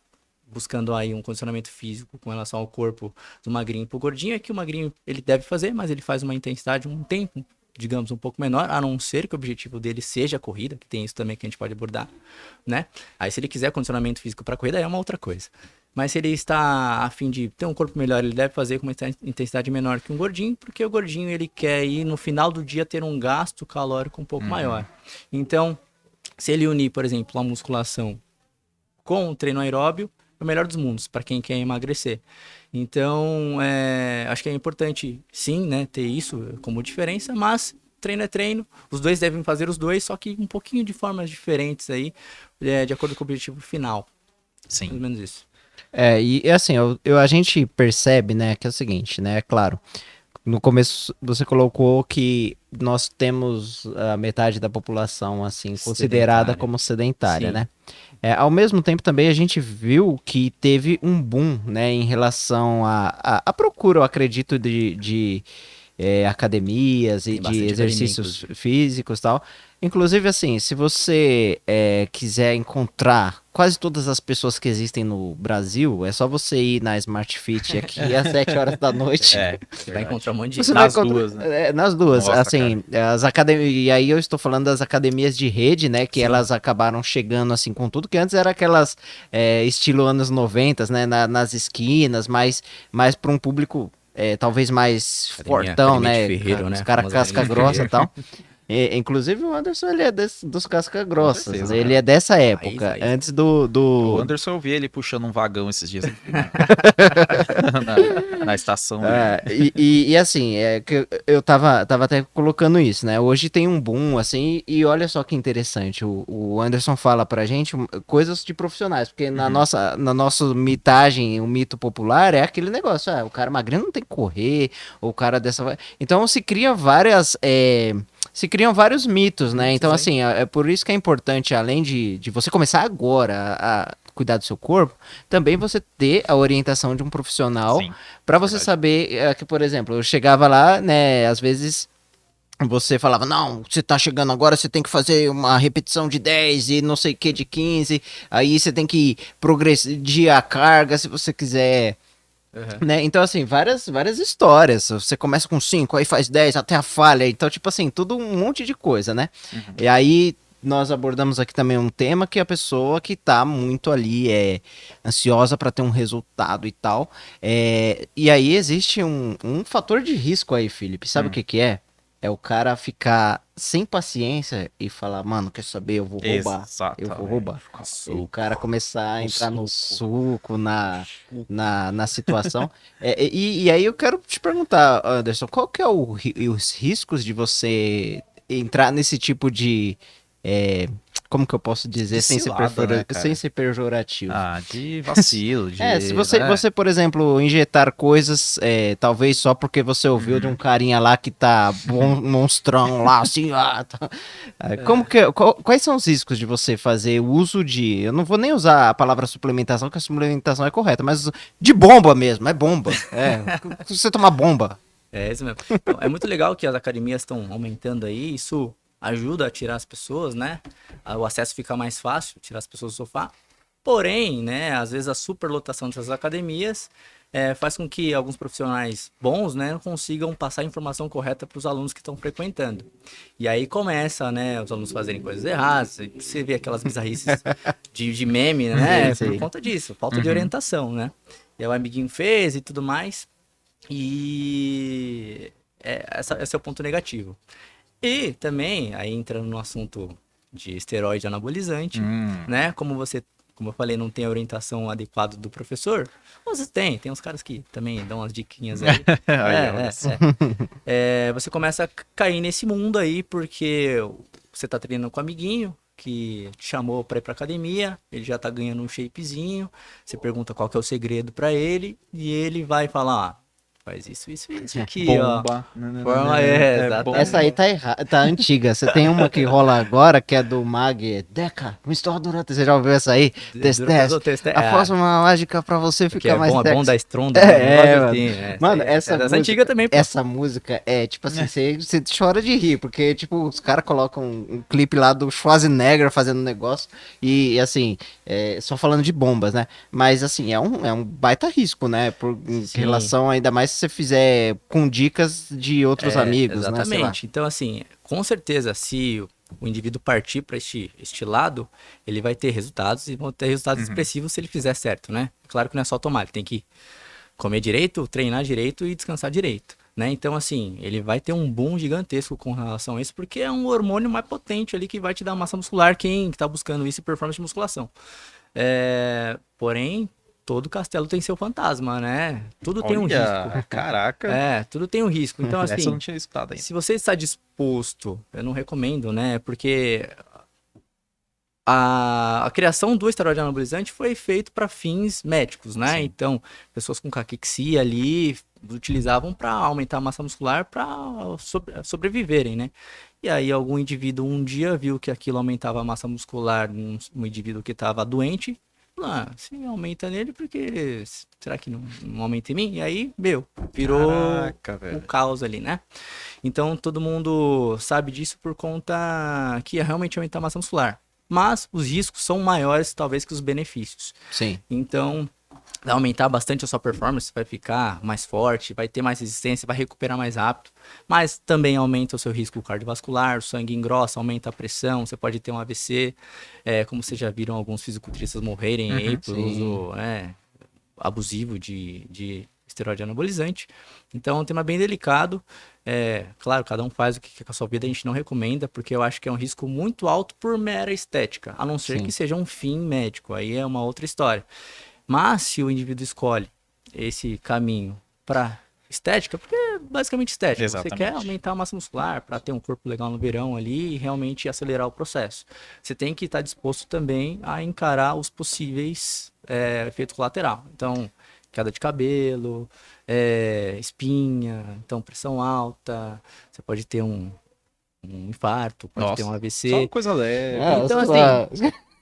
C: buscando aí um condicionamento físico com relação ao corpo do magrinho pro gordinho, é que o magrinho ele deve fazer, mas ele faz uma intensidade, um tempo, digamos, um pouco menor, a não ser que o objetivo dele seja a corrida, que tem isso também que a gente pode abordar, né? Aí se ele quiser condicionamento físico para corrida, é uma outra coisa. Mas se ele está a fim de ter um corpo melhor, ele deve fazer com uma intensidade menor que um gordinho, porque o gordinho ele quer ir no final do dia ter um gasto calórico um pouco maior. Então, se ele unir, por exemplo, a musculação com o treino aeróbio, é o melhor dos mundos para quem quer emagrecer. Então, acho que é importante, sim, né, ter isso como diferença, mas treino é treino, os dois devem fazer os dois, só que um pouquinho de formas diferentes aí, de acordo com o objetivo final.
A: Sim.
C: Mais ou menos isso.
B: E assim, a gente percebe, né, que é o seguinte, né, é claro, no começo você colocou que nós temos a metade da população, assim, considerada
C: Sedentária.
B: como sedentária,
C: Sim.
B: né? Ao mesmo tempo também a gente viu que teve um boom, né, em relação à procura, eu acredito, de academias e
C: Tem
B: de
C: bastante
B: exercícios
C: academia,
B: físicos e tal. Inclusive, assim, se você quiser encontrar quase todas as pessoas que existem no Brasil, é só você ir na Smart Fit aqui às 7 horas da noite.
C: Você vai encontrar um monte de
B: Você
A: Nas
B: vai encontrar-
A: duas, né?
B: nas duas,
A: Nossa,
B: assim, as academias, e aí eu estou falando das academias de rede, né, que
C: Sim.
B: elas acabaram chegando assim com tudo, que antes era aquelas estilo anos 90, né, nas esquinas, mais para um público talvez mais fortão,
C: academia
B: né,
C: de ferreiro,
B: os
C: né,
B: caras
C: famosa
B: casca
C: academia de
B: grossa e
C: ferreiro.
B: tal. Inclusive o Anderson, ele é dos casca grossas,
A: certeza,
B: ele
A: cara.
B: é dessa
C: Raiz,
B: época,
C: raiz.
B: antes
A: O
B: do,
A: Anderson, eu vi ele puxando um vagão esses dias aqui na estação.
B: E assim, que eu tava até colocando isso, né? Hoje tem um boom, assim, e olha só que interessante. O Anderson fala pra gente coisas de profissionais, porque na nossa mitagem, o mito popular é aquele negócio, o cara magrinho não tem que correr, ou o cara dessa. Então se cria se criam vários mitos, né? Então,
C: Mitos,
B: assim, é por isso que é importante, além de você começar agora a cuidar do seu corpo, também você ter a orientação de um profissional
A: Sim,
B: para você
A: verdade.
B: saber que, por exemplo, eu chegava lá, né, às vezes você falava, não, você tá chegando agora, você tem que fazer uma repetição de 10 e não sei o que de 15, aí você tem que progredir a carga se você quiser, né? Então, assim, várias histórias. Você começa com 5, aí faz 10 até a falha. Então, tipo assim, tudo um monte de coisa, né? E aí nós abordamos aqui também um tema que é a pessoa que tá muito ali ansiosa para ter um resultado e tal. E aí existe um fator de risco aí, Felipe. Sabe o que que é? É o cara ficar sem paciência e falar, mano, quer saber? Eu vou roubar. Eu vou roubar. O cara começar a entrar no suco, na situação. E aí eu quero te perguntar, Anderson, qual que é os riscos de você entrar nesse tipo de. Como que eu posso dizer
A: De cilada, né, cara?
B: sem ser pejorativo?
A: Ah, de vacilo, de.
B: Se você,
A: né?
B: você, por exemplo, injetar coisas, talvez só porque você ouviu de um carinha lá que tá monstrão lá, assim, quais são os riscos de você fazer uso de, eu não vou nem usar a palavra suplementação, que a suplementação é correta, mas de bomba mesmo, é bomba, você tomar bomba.
C: É isso mesmo. Então, é muito legal que as academias estão aumentando aí, isso ajuda a tirar as pessoas, né? O acesso fica mais fácil, tirar as pessoas do sofá. Porém, né, às vezes a superlotação dessas academias faz com que alguns profissionais bons, né, não consigam passar a informação correta para os alunos que estão frequentando. E aí começa, né, os alunos fazerem coisas erradas, e você vê aquelas bizarrices de meme, né,
B: Sim.
C: por conta disso, falta de orientação, né? E aí o amiguinho fez e tudo mais, e esse é o ponto negativo. E também, aí entrando no assunto de esteroide anabolizante, né? Como eu falei, não tem a orientação adequada do professor, você tem uns caras que também dão umas diquinhas aí. Você começa a cair nesse mundo aí, porque você tá treinando com um amiguinho que te chamou pra ir pra academia, ele já tá ganhando um shapezinho, você pergunta qual que é o segredo pra ele, e ele vai falar, faz isso aqui, ó.
A: Bomba.
C: Forma- exatamente.
A: bomba.
B: Essa aí tá errada, tá antiga. Você tem uma que rola agora, que é do Mag Deca, um estouro durante. Você já ouviu essa aí?
C: Teste.
B: A fórmula mágica pra você
C: Que
B: ficar
C: é
B: mais
C: bom, é bom
B: sexy.
C: da estronda.
B: É,
C: né? Um negócio
B: mano.
C: assim, é.
B: Mano,
C: Essa
B: essa
C: é das
B: música,
C: antigas também, pô.
B: essa música é tipo assim, você chora de rir, porque tipo, os caras colocam um clipe lá do Schwarzenegger fazendo um negócio e assim, só falando de bombas, né? Mas assim, é um baita risco, né? Em
C: Sim.
B: relação, ainda mais se você fizer com dicas de outros amigos, né? Sei lá.
C: Exatamente. Então, assim, com certeza, se o indivíduo partir para este lado, ele vai ter resultados e vão ter resultados expressivos se ele fizer certo, né? Claro que não é só tomar, ele tem que comer direito, treinar direito e descansar direito, né? Então, assim, ele vai ter um boom gigantesco com relação a isso, porque é um hormônio mais potente ali que vai te dar massa muscular, quem tá buscando isso e performance de musculação. Porém, todo castelo tem seu fantasma, né? Tudo tem um
A: Olha,
C: risco.
A: caraca.
C: Tudo tem um risco. Então,
A: Essa eu
C: assim,
A: não tinha escutado ainda.
C: se você está disposto, eu não recomendo, né? Porque a criação do esteroide anabolizante foi feito para fins médicos, né?
A: Sim.
C: Então, pessoas com caquexia ali utilizavam para aumentar a massa muscular para sobreviverem, né? E aí algum indivíduo um dia viu que aquilo aumentava a massa muscular num indivíduo que estava doente. Se aumenta nele, porque será que não aumenta em mim? E aí, virou
A: Caraca,
C: o
A: velho.
C: caos ali, né? Então todo mundo sabe disso por conta que é realmente aumentar a massa muscular. Mas os riscos são maiores, talvez, que os benefícios.
B: Sim.
C: Então, vai aumentar bastante a sua performance, vai ficar mais forte, vai ter mais resistência, vai recuperar mais rápido. Mas também aumenta o seu risco cardiovascular, o sangue engrossa, aumenta a pressão, você pode ter um AVC. Como vocês já viram alguns fisiculturistas morrerem aí por
B: sim.
C: uso abusivo de esteroide anabolizante. Então é um tema bem delicado. Claro, cada um faz o que quer com a sua vida, a gente não recomenda, porque eu acho que é um risco muito alto por mera estética, a não ser
B: Sim.
C: que seja um fim médico, aí é uma outra história. Mas se o indivíduo escolhe esse caminho para estética, porque é basicamente estética,
A: Exatamente.
C: você quer aumentar a massa muscular para ter um corpo legal no verão ali e realmente acelerar o processo. Você tem que estar disposto também a encarar os possíveis efeitos colaterais. Então, queda de cabelo, espinha, então pressão alta, você pode ter um infarto, pode ter um AVC.
A: Só coisa leve.
C: Então,
B: sei lá.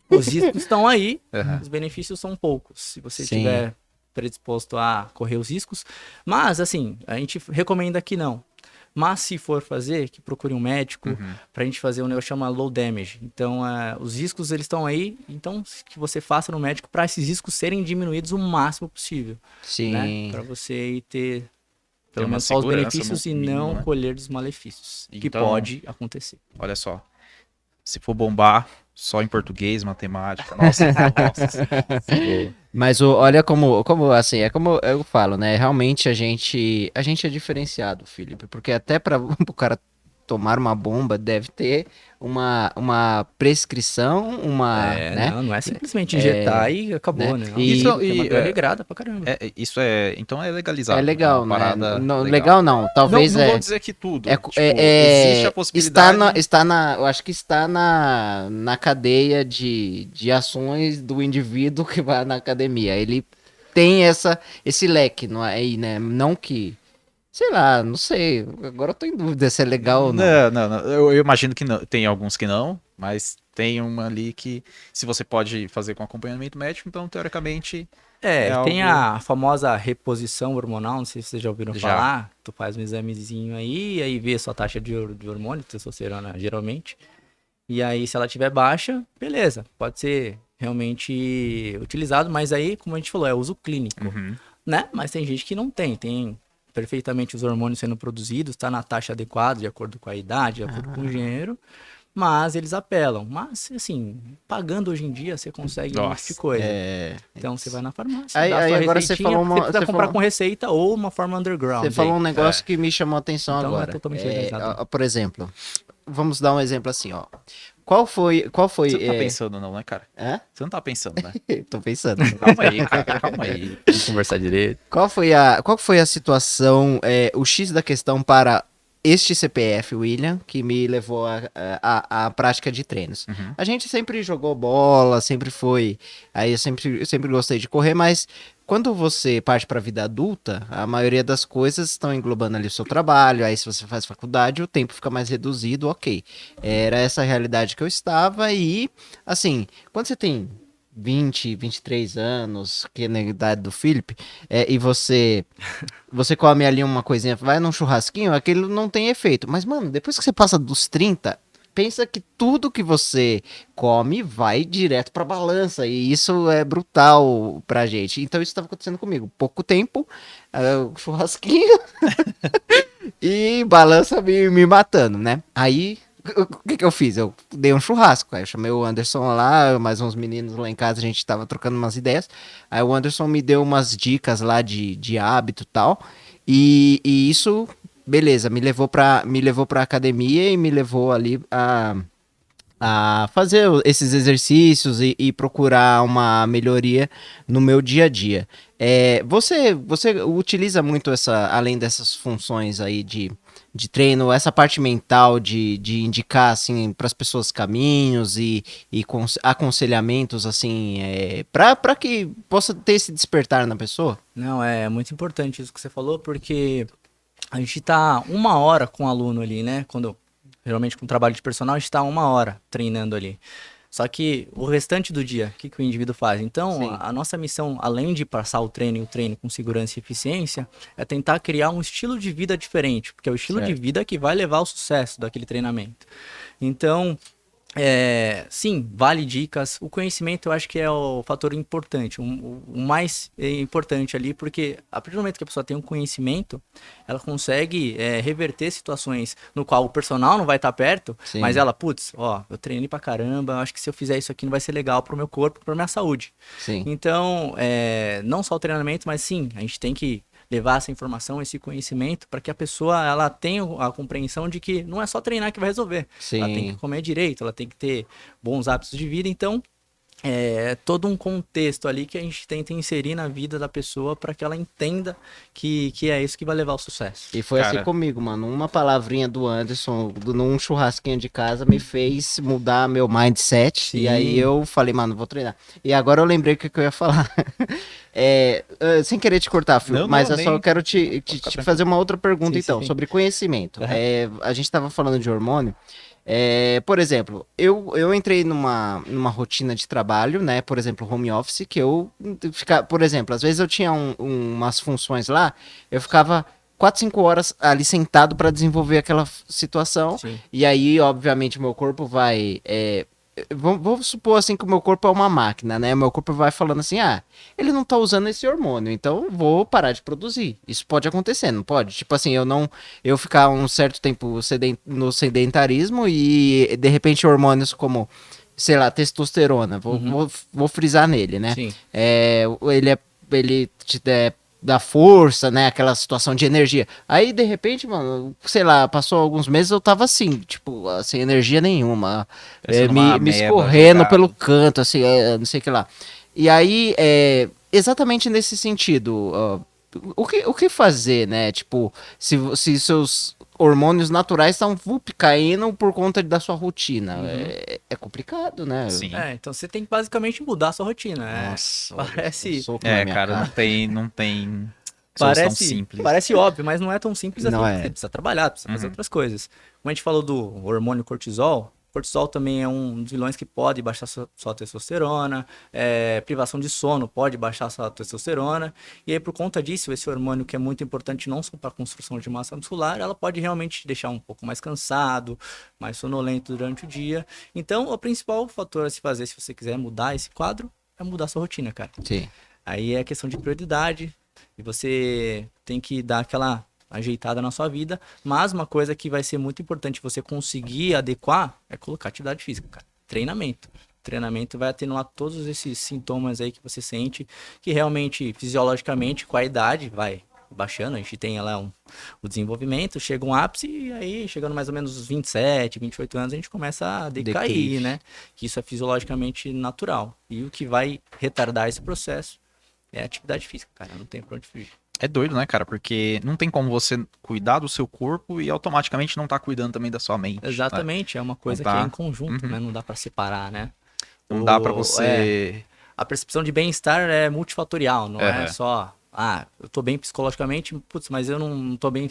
C: Os riscos estão aí,
A: Aham.
C: os benefícios são poucos, se você
B: Sim.
C: estiver predisposto a correr os riscos. Mas, assim, a gente recomenda que não. Mas se for fazer, que procure um médico pra gente fazer um negócio que chama low damage. Então, os riscos, eles estão aí. Então, que você faça no médico para esses riscos serem diminuídos o máximo possível.
B: Sim.
C: Né? Para você ir ter pelo
A: uma
C: menos só os
A: segurança
C: benefícios
A: no
C: e
A: mínimo,
C: não
A: né?
C: colher dos malefícios. Que
A: Então-
C: pode acontecer.
A: Olha só. Se for bombar, só em português, matemática. Nossa, nossa.
B: Mas olha como assim, é como eu falo, né? Realmente a gente é diferenciado, Felipe, porque até para o cara tomar uma bomba deve ter uma prescrição, né?
C: Não é simplesmente injetar e acabou,
B: né?
C: né?
B: E-
C: Isso tem uma
A: e-
C: coisa regrada pra caramba.
A: Isso então é legalizado.
B: É legal,
A: uma
B: né?
A: parada
B: Não,
A: legal.
B: legal não, talvez
A: não vou dizer que tudo. Tipo, existe a possibilidade.
B: eu acho que está na cadeia de ações do indivíduo que vai na academia. Ele tem esse leque, não é aí, né? Não que, sei lá, não sei. Agora eu tô em dúvida se é legal ou não.
A: Não. Eu imagino que não. Tem alguns que não, mas tem uma ali que se você pode fazer com acompanhamento médico, então teoricamente
C: Tem
A: algo-
C: a famosa reposição hormonal, não sei se vocês já ouviram
A: Já.
C: falar. Tu faz um examezinho aí vê a sua taxa de hormônio, testosterona, geralmente. E aí, se ela tiver baixa, beleza, pode ser realmente utilizado, mas aí, como a gente falou, é uso clínico,
A: Uhum.
C: né? Mas tem gente que não tem perfeitamente os hormônios sendo produzidos, está na taxa adequada, de acordo com a idade, de acordo com o gênero, mas eles apelam. Mas, assim, pagando hoje em dia, você consegue um monte de
A: Nossa,
C: coisa.
B: É,
C: Então você vai na farmácia,
B: Aí-
C: dá a
B: aí
C: sua
B: agora você
C: receitinha,
B: falou uma-
C: você precisa
B: você
C: comprar
B: falou-
C: com receita ou uma forma underground.
B: Você falou
C: aí.
B: um negócio que me chamou a atenção
C: Então,
B: agora.
C: é totalmente legalizado.
B: Por exemplo, vamos dar um exemplo assim, ó. Qual foi...
A: Você não tá pensando não, né, cara?
B: Hã?
A: Você não tá pensando, né?
B: Tô pensando.
A: Calma aí, cara. Calma aí.
C: Vamos conversar direito.
B: Qual foi a situação, o X da questão para este CPF, William, que me levou à prática de treinos.
A: Uhum.
B: A gente sempre jogou bola, sempre foi. Aí eu sempre gostei de correr, mas quando você parte para a vida adulta, a maioria das coisas estão englobando ali o seu trabalho. Aí, se você faz faculdade, o tempo fica mais reduzido, ok. Era essa a realidade que eu estava. E, assim, quando você tem 23 anos, que é na idade do Felipe, e você come ali uma coisinha, vai num churrasquinho, aquilo não tem efeito. Mas, mano, depois que você passa dos 30, pensa que tudo que você come vai direto pra balança. E isso é brutal pra gente. Então isso estava acontecendo comigo. Pouco tempo, churrasquinho e balança me matando, né? Aí, o que eu fiz? Eu dei um churrasco. Aí eu chamei o Anderson lá, mais uns meninos lá em casa, a gente tava trocando umas ideias. Aí o Anderson me deu umas dicas lá de hábito e tal. E isso, beleza, me levou pra academia e me levou ali a fazer esses exercícios e procurar uma melhoria no meu dia a dia. Você utiliza muito além dessas funções aí de treino, essa parte mental de indicar assim para as pessoas caminhos e aconselhamentos assim, para que possa ter esse despertar na pessoa?
C: Não, é muito importante isso que você falou, porque a gente tá 1 hora com o aluno ali, né? Geralmente com trabalho de personal, a gente tá 1 hora treinando ali. Só que o restante do dia, o que o indivíduo faz? Então,
B: Sim.
C: a nossa missão, além de passar o treino e o treino com segurança e eficiência, é tentar criar um estilo de vida diferente, porque é o estilo de
B: Certo.
C: vida que vai levar ao sucesso daquele treinamento. Então, sim, vale dicas. O conhecimento eu acho que é o fator importante, o mais importante ali, porque a partir do momento que a pessoa tem um conhecimento, ela consegue reverter situações no qual o personal não vai estar perto,
B: Sim.
C: mas ela, putz, ó, eu treinei pra caramba, eu acho que se eu fizer isso aqui não vai ser legal pro meu corpo, pra minha saúde.
B: Sim.
C: Então, não só o treinamento, mas sim, a gente tem que levar essa informação, esse conhecimento, para que a pessoa ela tenha a compreensão de que não é só treinar que vai resolver.
B: Sim.
C: Ela tem que comer direito, ela tem que ter bons hábitos de vida. Então, todo um contexto ali que a gente tenta inserir na vida da pessoa para que ela entenda que é isso que vai levar ao sucesso.
B: E foi assim comigo, mano. Uma palavrinha do Anderson, num churrasquinho de casa, me fez mudar meu mindset.
C: Sim.
B: E aí eu falei, mano, vou treinar. E agora eu lembrei o que eu ia falar. Sem querer te cortar, Phil,
A: Não,
B: mas
A: não,
B: eu só
A: nem-
B: quero te fazer uma outra pergunta,
C: Sim,
B: então,
C: sim.
B: sobre conhecimento.
C: Uhum.
B: A gente tava falando de hormônio. Por exemplo, eu entrei numa rotina de trabalho, né? Por exemplo, home office, que por exemplo, às vezes eu tinha umas funções lá, eu ficava 4, 5 horas ali sentado para desenvolver aquela situação.
C: Sim.
B: E aí, obviamente, meu corpo vai. Vou supor assim que o meu corpo é uma máquina, né? Meu corpo vai falando assim: ele não tá usando esse hormônio, então vou parar de produzir. Isso pode acontecer, não pode? Tipo assim, eu ficar um certo tempo no sedentarismo e de repente hormônios como, sei lá, testosterona, vou frisar nele, né?
C: Sim.
B: Ele te dá força, né? Aquela situação de energia. Aí, de repente, mano, sei lá, passou alguns meses, eu tava assim, tipo, sem energia nenhuma.
A: Parecendo
B: Me
A: uma ameba
B: escorrendo
A: jogada.
B: pelo canto, assim, não sei o que lá. E aí, exatamente nesse sentido, o que fazer, né? Tipo, se seus hormônios naturais estão caindo por conta da sua rotina. É complicado, né?
A: Sim.
C: Então você tem que basicamente mudar a sua rotina.
B: Nossa,
C: parece-
B: soco na minha
A: Cara,
B: cara.
A: não tem solução simples.
C: Parece óbvio, mas não é tão simples assim.
B: Não é.
C: Você precisa trabalhar, precisa fazer outras coisas. Como a gente falou do hormônio cortisol, cortisol também é um dos vilões que pode baixar sua testosterona, privação de sono pode baixar sua testosterona, e aí por conta disso, esse hormônio que é muito importante não só para a construção de massa muscular, ela pode realmente te deixar um pouco mais cansado, mais sonolento durante o dia. Então, o principal fator a se fazer se você quiser mudar esse quadro é mudar sua rotina, cara.
B: Sim.
C: Aí é questão de prioridade, e você tem que dar aquela ajeitada na sua vida, mas uma coisa que vai ser muito importante você conseguir adequar é colocar atividade física, cara. Treinamento. Treinamento vai atenuar todos esses sintomas aí que você sente, que realmente, fisiologicamente, com a idade, vai baixando, a gente tem lá o desenvolvimento, chega um ápice e aí, chegando mais ou menos uns 27, 28 anos, a gente começa a decair,
B: Declive.
C: né? Que isso é fisiologicamente natural. E o que vai retardar esse processo é atividade física, cara, não tem pra onde fugir.
A: É doido, né, cara? Porque não tem como você cuidar do seu corpo e automaticamente não tá cuidando também da sua mente, né?
C: Exatamente, é uma
A: Não
C: coisa que é em
A: tá.
C: conjunto,
A: Uhum.
C: né? Não dá pra separar, né?
A: Não dá pra
C: É,
A: você.
C: a percepção de bem-estar é multifatorial, não é
A: Aham.
C: só, eu tô bem psicologicamente, putz, mas eu não tô bem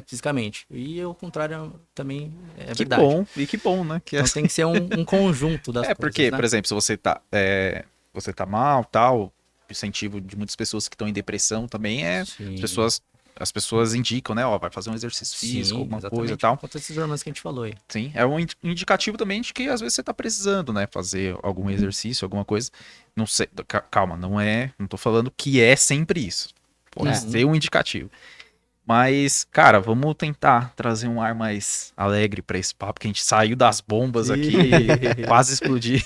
C: fisicamente. E o contrário também é
A: Que
C: verdade.
A: bom, e que bom, né? Que
C: Então tem que ser um conjunto das coisas,
A: porque, por
C: né?
A: exemplo, se você tá mal, tal, o incentivo de muitas pessoas que estão em depressão também é
C: Sim,
A: as pessoas indicam, né? Ó, vai fazer um exercício físico,
C: sim,
A: alguma coisa e
C: exatamente por
A: tal.
C: conta desses hormônios que a gente falou aí.
A: Sim, é um indicativo também de que às vezes você tá precisando, né? Fazer algum exercício, alguma coisa. Não sei, calma, não tô falando que é sempre isso. Pode
B: É.
A: ser um indicativo. Mas, cara, vamos tentar trazer um ar mais alegre pra esse papo, que a gente saiu das bombas aqui,
C: E...
A: quase explodir.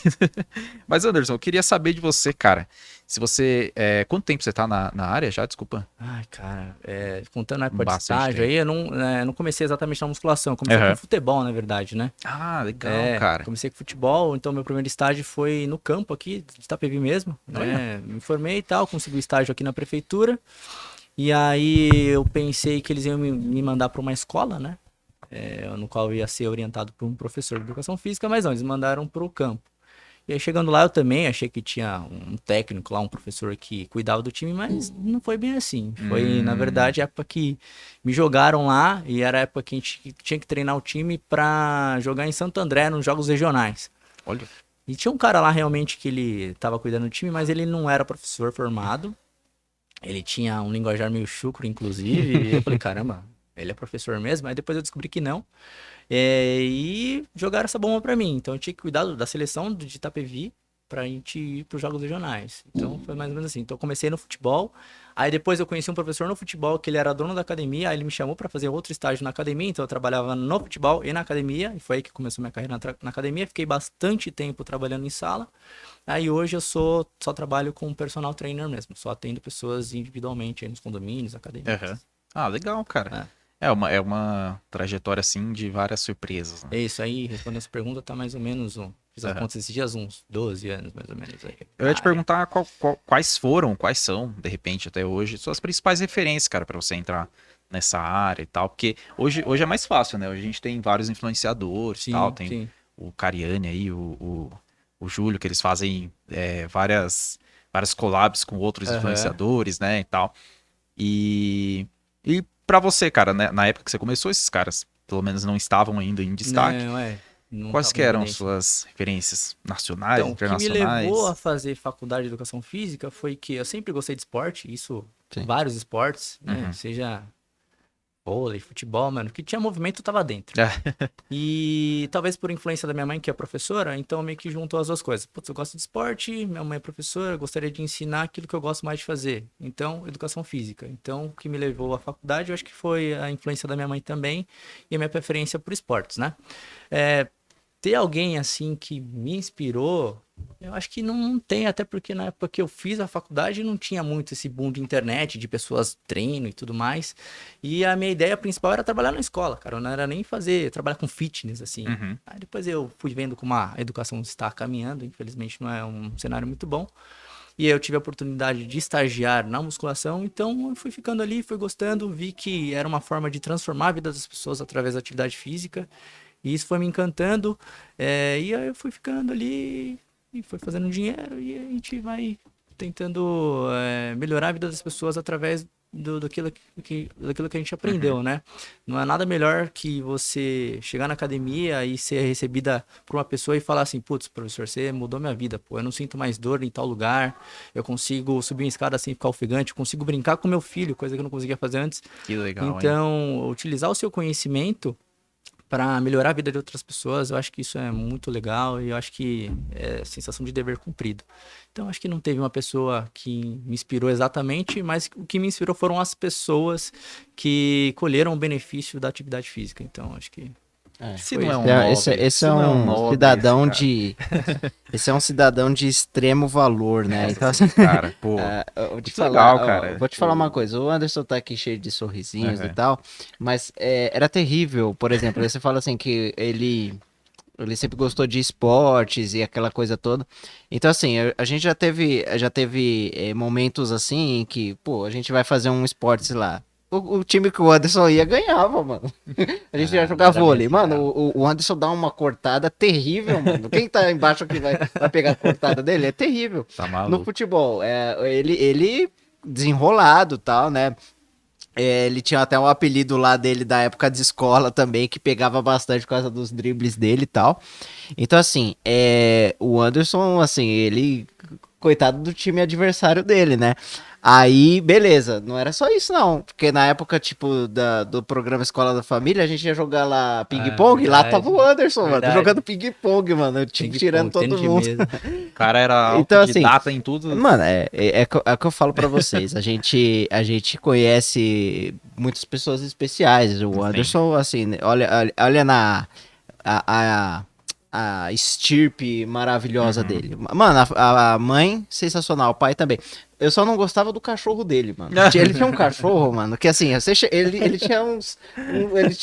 A: Mas, Anderson, eu queria saber de você, cara. Se você. Quanto tempo você tá na área já? Desculpa.
C: Ai, cara, contando na época de
A: Bastante
C: estágio
A: tempo.
C: aí, eu não comecei exatamente na musculação, eu comecei com
A: Aham.
C: futebol, na verdade, né?
A: Ah, legal, cara.
C: Comecei com futebol, então meu primeiro estágio foi no campo aqui, de Itapevi mesmo,
A: Olha.
C: né? Me formei e tal, consegui o estágio aqui na prefeitura, e aí eu pensei que eles iam me mandar para uma escola, né? No qual eu ia ser orientado por um professor de educação física, mas não, eles mandaram para o campo. E aí chegando lá eu também achei que tinha um técnico lá, um professor que cuidava do time, mas não foi bem assim. Foi, na
A: Hum,
C: verdade, a época que me jogaram lá e era a época que a gente tinha que treinar o time pra jogar em Santo André nos jogos regionais.
A: olha.
C: E tinha um cara lá realmente que ele tava cuidando do time, mas ele não era professor formado. Ele tinha um linguajar meio chucro, inclusive. E eu falei, caramba, ele é professor mesmo? Aí depois eu descobri que não. E jogaram essa bomba pra mim. Então eu tinha que cuidar da seleção de Itapevi pra gente ir pros jogos regionais. Então foi mais ou menos assim. Então eu comecei no futebol. Aí depois eu conheci um professor no futebol que ele era dono da academia. Aí ele me chamou pra fazer outro estágio na academia. Então eu trabalhava no futebol e na academia. E foi aí que começou minha carreira na academia. Fiquei bastante tempo trabalhando em sala. Aí hoje eu só trabalho com personal trainer mesmo. Só atendo pessoas individualmente aí nos condomínios,
A: Aham.
C: academias.
A: Ah, legal, cara.
C: É.
A: É uma trajetória, assim, de várias surpresas, né?
C: É isso aí, respondendo essa pergunta, tá mais ou menos fiz as
A: Aham.
C: contas esses dias, uns 12 anos, mais ou menos aí.
A: Eu ia te
C: Na área.
A: perguntar quais são, de repente, até hoje, suas principais referências, cara, pra você entrar nessa área e tal, porque hoje é mais fácil, né? Hoje a gente tem vários influenciadores e tal,
C: Sim,
A: tem
C: sim.
A: o Cariani aí, o Júlio, que eles fazem várias collabs com outros
C: Aham.
A: influenciadores, né, e tal. E para você, cara, né, na época que você começou, esses caras, pelo menos não estavam ainda em destaque.
C: Não, não
A: Quais
C: tava
A: que
C: em
A: eram
C: evidência.
A: suas referências nacionais,
C: Então, o que me levou a
A: internacionais?
C: fazer faculdade de educação física foi que eu sempre gostei de esporte, isso,
B: Sim.
C: vários esportes, né?
A: Uhum.
C: Seja vôlei, futebol, mano, que tinha movimento, eu tava dentro.
A: É.
C: E talvez por influência da minha mãe, que é professora, então meio que juntou as duas coisas. Putz, eu gosto de esporte, minha mãe é professora, eu gostaria de ensinar aquilo que eu gosto mais de fazer. Então, educação física. Então, o que me levou à faculdade, eu acho que foi a influência da minha mãe também e a minha preferência por esportes, né? É, ter alguém assim que me inspirou, eu acho que não tem, até porque na época que eu fiz a faculdade não tinha muito esse boom de internet, de pessoas treino e tudo mais. E a minha ideia principal era trabalhar na escola, cara, não era nem trabalhar com fitness assim.
A: Uhum.
C: Aí depois eu fui vendo como a educação está caminhando, infelizmente não é um cenário muito bom. E aí eu tive a oportunidade de estagiar na musculação, então eu fui ficando ali, fui gostando, vi que era uma forma de transformar a vida das pessoas através da atividade física. E isso foi me encantando. E aí eu fui ficando ali e foi fazendo dinheiro e a gente vai tentando melhorar a vida das pessoas através daquilo que a gente
A: Uhum.
C: aprendeu, né? Não é nada melhor que você chegar na academia e ser recebida por uma pessoa e falar assim, putz, professor, você mudou minha vida, pô, eu não sinto mais dor em tal lugar, eu consigo subir uma escada sem ficar ofegante, eu consigo brincar com meu filho, coisa que eu não conseguia fazer antes.
A: Que legal, hein?
C: Então, utilizar o seu conhecimento para melhorar a vida de outras pessoas, eu acho que isso é muito legal e eu acho que é sensação de dever cumprido. Então, acho que não teve uma pessoa que me inspirou exatamente, mas o que me inspirou foram as pessoas que colheram o benefício da atividade física. Então, acho que
B: É.
A: Se
C: foi
A: não é
C: isso.
A: um nobre,
B: Esse
A: se
B: é
A: não é um
B: um
A: nobre esse
B: cidadão
A: cara.
B: de. Esse é um cidadão de extremo valor, né?
A: Nossa,
B: Então, assim,
A: sim, cara, pô,
B: eu vou te
A: muito
B: falar,
A: legal,
B: ó,
A: cara.
B: vou te falar uma
A: Tipo,
B: coisa. O Anderson tá aqui cheio de sorrisinhos e
A: aham.
B: tal, mas era terrível, por exemplo. Aí você fala assim que ele Ele sempre gostou de esportes e aquela coisa toda. Então, assim, a gente já teve momentos assim em que, pô, a gente vai fazer um esporte, sei lá. O time que o Anderson ia ganhava, mano. A gente ia jogar vôlei. Mano, o Anderson dá uma cortada terrível, mano. Quem tá embaixo aqui vai pegar a cortada dele? É terrível.
A: Tá
B: No
A: maluco.
B: futebol, ele desenrolado e tal, né? Ele tinha até um apelido lá dele da época de escola também, que pegava bastante por causa dos dribles dele e tal. Então, assim, o Anderson, assim, ele, coitado do time adversário dele, né? Aí, beleza, não era só isso não, porque na época, tipo, do programa Escola da Família, a gente ia jogar lá ping-pong, lá tava o Anderson, mano,
C: verdade.
B: jogando ping-pong, mano, tipo, tirando todo mundo.
A: O cara era
B: Então, assim,
A: autodidata em tudo.
B: Mano, é o que eu falo pra vocês. A gente conhece muitas pessoas especiais. O Anderson, assim, olha a, a estirpe maravilhosa dele. Mano, a mãe, sensacional. O pai também. Eu só não gostava do cachorro dele, mano. Ele tinha um cachorro, mano, que assim, ele tinha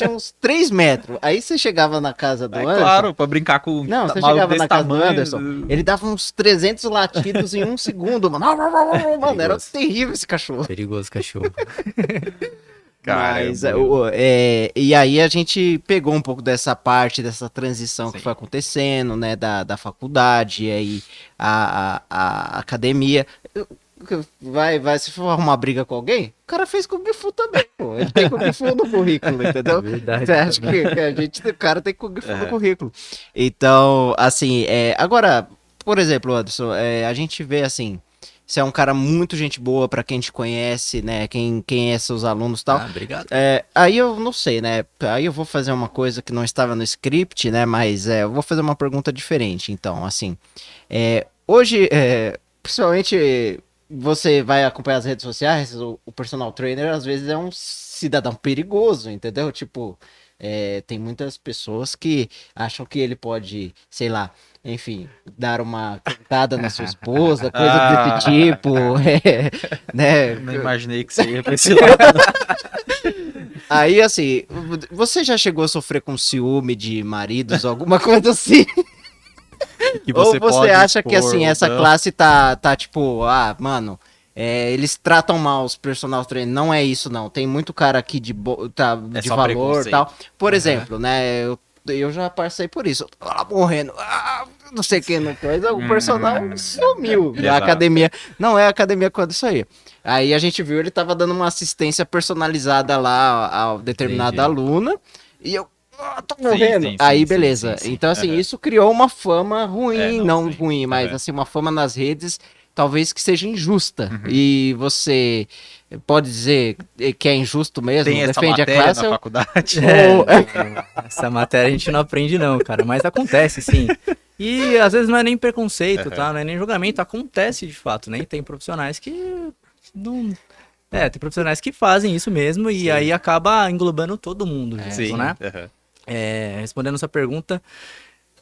B: uns 3 metros. Aí você chegava na casa do Anderson.
A: Claro, pra brincar com
B: Não, você
A: maluco
B: chegava
A: desse
B: na casa do
A: tamanho,
B: Anderson, ele dava uns 300 latidos em um segundo, mano. Mano, era terrível esse cachorro.
C: Perigoso cachorro.
A: Cara,
B: Mas, e aí a gente pegou um pouco dessa parte, dessa transição que foi acontecendo, né, da faculdade, e aí a academia. Se for arrumar briga com alguém, o cara fez Kung Fu também, pô. Ele tem Kung Fu no currículo, entendeu?
C: Verdade.
B: Você acha que o cara tem Kung Fu no currículo. Então, assim, agora, por exemplo, Anderson, a gente vê assim, você é um cara muito gente boa pra quem te conhece, né? Quem é seus alunos e tal.
C: Obrigado.
B: Aí eu não sei, né? Aí eu vou fazer uma coisa que não estava no script, né? Mas eu vou fazer uma pergunta diferente. Então, assim, hoje, principalmente você vai acompanhar as redes sociais, o personal trainer às vezes é um cidadão perigoso, entendeu? Tipo, tem muitas pessoas que acham que ele pode, sei lá, enfim, dar uma cantada na sua esposa, coisa desse tipo, né?
A: Não imaginei que você ia pra esse lado.
B: Aí, assim, você já chegou a sofrer com ciúme de maridos, alguma coisa assim?
A: Que
B: Ou você
A: pode
B: acha que,
A: expor,
B: assim, essa
A: não.
B: classe tá tipo, mano, eles tratam mal os personal trainers, não é isso não, tem muito cara aqui de
A: só
B: valor e
A: preconceito.
B: tal. Por exemplo, né, eu já passei por isso, eu tô lá morrendo, não sei quem não fez, o personal sumiu da
A: Exato.
B: academia, não é a academia quando isso aí. Aí a gente viu, ele tava dando uma assistência personalizada lá a determinada
A: Entendi.
B: aluna, e eu tô morrendo.
A: sim,
B: Aí,
A: sim,
B: beleza.
A: sim.
B: Então, assim,
A: Aham.
B: isso criou uma fama ruim, não
A: sim.
B: ruim, mas
A: Aham.
B: assim, uma fama nas redes, talvez que seja injusta.
A: Uhum.
B: E você pode dizer que é injusto mesmo,
A: Tem essa
B: defende a
A: matéria
B: classe.
A: na faculdade?
C: Essa matéria a gente não aprende não, cara, mas acontece sim. E às vezes não é nem preconceito, tá? Não é nem julgamento, acontece de fato, né? E tem profissionais que não... tem profissionais que fazem isso mesmo e aí acaba englobando todo mundo junto,
A: Sim.
C: né?
A: Aham.
C: Respondendo essa pergunta,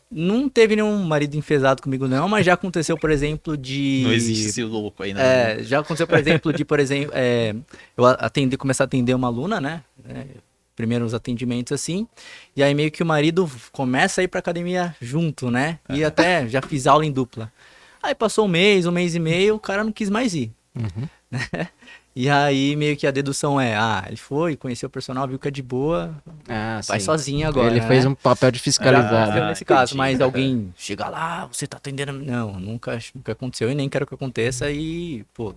C: não teve nenhum marido enfesado comigo não, mas já aconteceu, por exemplo, de...
A: Não existe esse louco aí, né?
C: já aconteceu, por exemplo, eu começar a atender uma aluna, né? Primeiros atendimentos assim, e aí meio que o marido começa a ir pra academia junto, né? E até já fiz aula em dupla. Aí passou um mês e meio, o cara não quis mais ir. Né? E aí meio que a dedução ele foi, conheceu o personal, viu que é de boa, vai
B: Sim.
C: sozinho agora.
B: Ele
C: né?
B: fez um papel de fiscalizado.
C: Nesse caso, mas alguém chega lá, você tá atendendo. Não, nunca aconteceu e nem quero que aconteça. E, pô,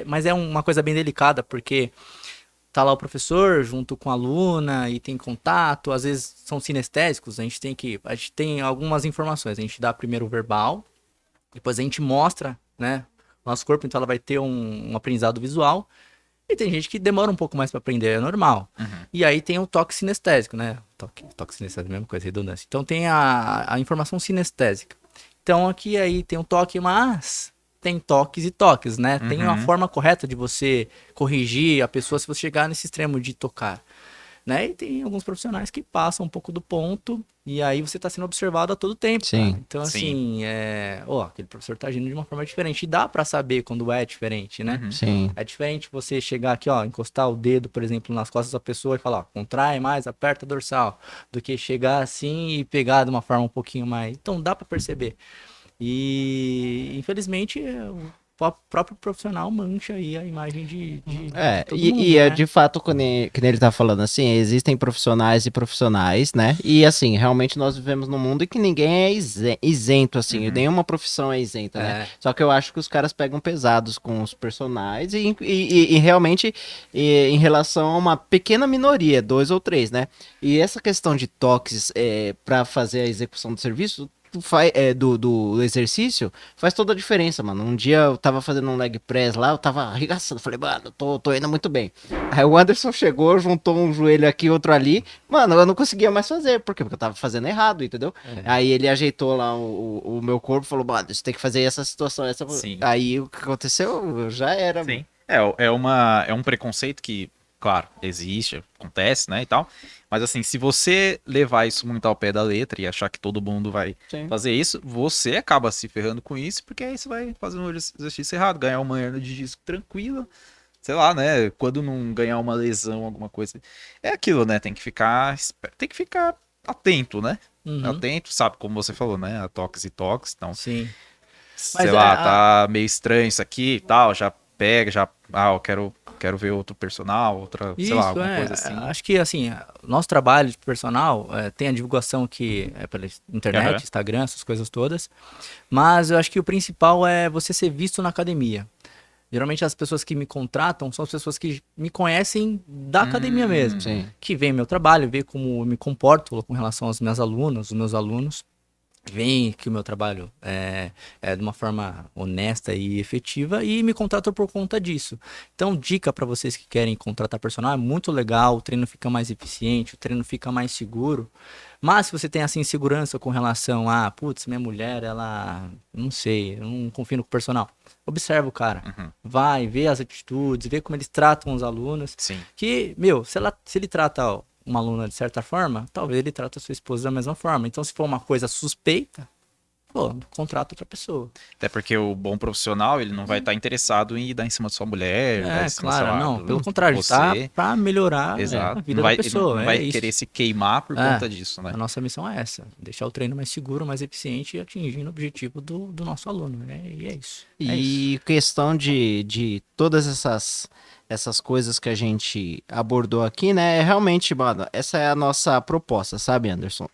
C: mas é uma coisa bem delicada, porque tá lá o professor junto com a aluna e tem contato, às vezes são sinestésicos, a gente tem algumas informações, a gente dá primeiro o verbal, depois a gente mostra, né, o nosso corpo, então ela vai ter um aprendizado visual, e tem gente que demora um pouco mais para aprender, é normal. E aí tem o toque sinestésico, né, toque sinestésico, mesma coisa, redundância. Então tem a informação sinestésica. Então aqui aí tem um toque, mas... tem toques e toques, né? Tem uma forma correta de você corrigir a pessoa se você chegar nesse extremo de tocar. né? E tem alguns profissionais que passam um pouco do ponto e aí você está sendo observado a todo tempo,
B: Sim.
C: cara. Então,
A: Sim.
C: assim, aquele professor tá agindo de uma forma diferente. E dá para saber quando é diferente, né?
A: Uhum.
B: Sim.
C: É diferente você chegar aqui, ó, encostar o dedo, por exemplo, nas costas da pessoa e falar, ó, contrai mais, aperta a dorsal, do que chegar assim e pegar de uma forma um pouquinho mais. Então dá para perceber. E infelizmente o próprio profissional mancha aí a imagem de todo mundo,
B: é
C: né?
B: de fato, que nem ele tá falando assim, existem profissionais e profissionais, né? E assim, realmente nós vivemos num mundo em que ninguém é isento, assim,
A: Uhum.
B: nenhuma profissão é isenta, né?
C: É.
B: Só que eu acho que os caras pegam pesados com os personagens e realmente em relação a uma pequena minoria, 2 ou 3, né? E essa questão de toques para fazer a execução do serviço do exercício faz toda a diferença, mano. Um dia eu tava fazendo um leg press lá, eu tava arregaçando, falei, mano, tô indo muito bem. Aí o Anderson chegou, juntou um joelho aqui, outro ali, mano, eu não conseguia mais fazer, por quê? Porque eu tava fazendo errado, entendeu? Aí ele ajeitou lá o meu corpo, falou, mano, você tem que fazer essa situação, essa...
A: Sim.
B: Aí o que aconteceu, já era, mano.
A: Sim. É um preconceito que, claro, existe, acontece, né, e tal. Mas assim, se você levar isso muito ao pé da letra e achar que todo mundo vai
B: Sim.
A: fazer isso, você acaba se ferrando com isso, porque aí você vai fazer um exercício errado, ganhar uma hernia de disco tranquila, sei lá, né, quando não ganhar uma lesão, alguma coisa. É aquilo, né, tem que ficar atento, né?
C: Uhum.
A: Atento, sabe, como você falou, né, a toques e toques, então
C: Sim.
A: sei
C: Mas
A: lá, tá meio estranho isso aqui e tal, já pega, eu quero ver outro personal, outra, sei lá,
C: Isso,
A: alguma coisa assim.
C: acho que, assim, nosso trabalho de personal tem a divulgação que é pela internet,
A: Aham.
C: Instagram, essas coisas todas, mas eu acho que o principal é você ser visto na academia. Geralmente as pessoas que me contratam são as pessoas que me conhecem da academia mesmo,
B: Sim.
C: que veem meu trabalho, vê como eu me comporto com relação às minhas alunas, os meus alunos, veem que o meu trabalho é de uma forma honesta e efetiva e me contratam por conta disso. Então, dica para vocês que querem contratar personal, é muito legal, o treino fica mais eficiente, o treino fica mais seguro. Mas se você tem essa insegurança com relação a, putz, minha mulher, ela, não sei, eu não confio no personal. Observa o cara.
A: Uhum.
C: Vai, vê as atitudes, vê como eles tratam os alunos.
A: Sim.
C: Que, se ele trata uma aluna de certa forma, talvez ele trate a sua esposa da mesma forma. Então, se for uma coisa suspeita, pô, contrata outra pessoa.
A: Até porque o bom profissional, ele não vai estar interessado em dar em cima da sua mulher, dar em cima, sei
C: Claro,
A: lá,
C: não.
A: do-
C: Pelo contrário,
A: você.
C: tá pra melhorar
A: Exato.
C: a vida
A: Não vai,
C: da pessoa.
A: ele não
C: É
A: vai
C: isso.
A: querer se queimar por conta disso, né?
C: A nossa missão é essa: deixar o treino mais seguro, mais eficiente e atingindo o objetivo do nosso aluno. E é isso. É isso.
B: E questão de todas essas coisas que a gente abordou aqui, né? Realmente, mano, essa é a nossa proposta, sabe, Anderson?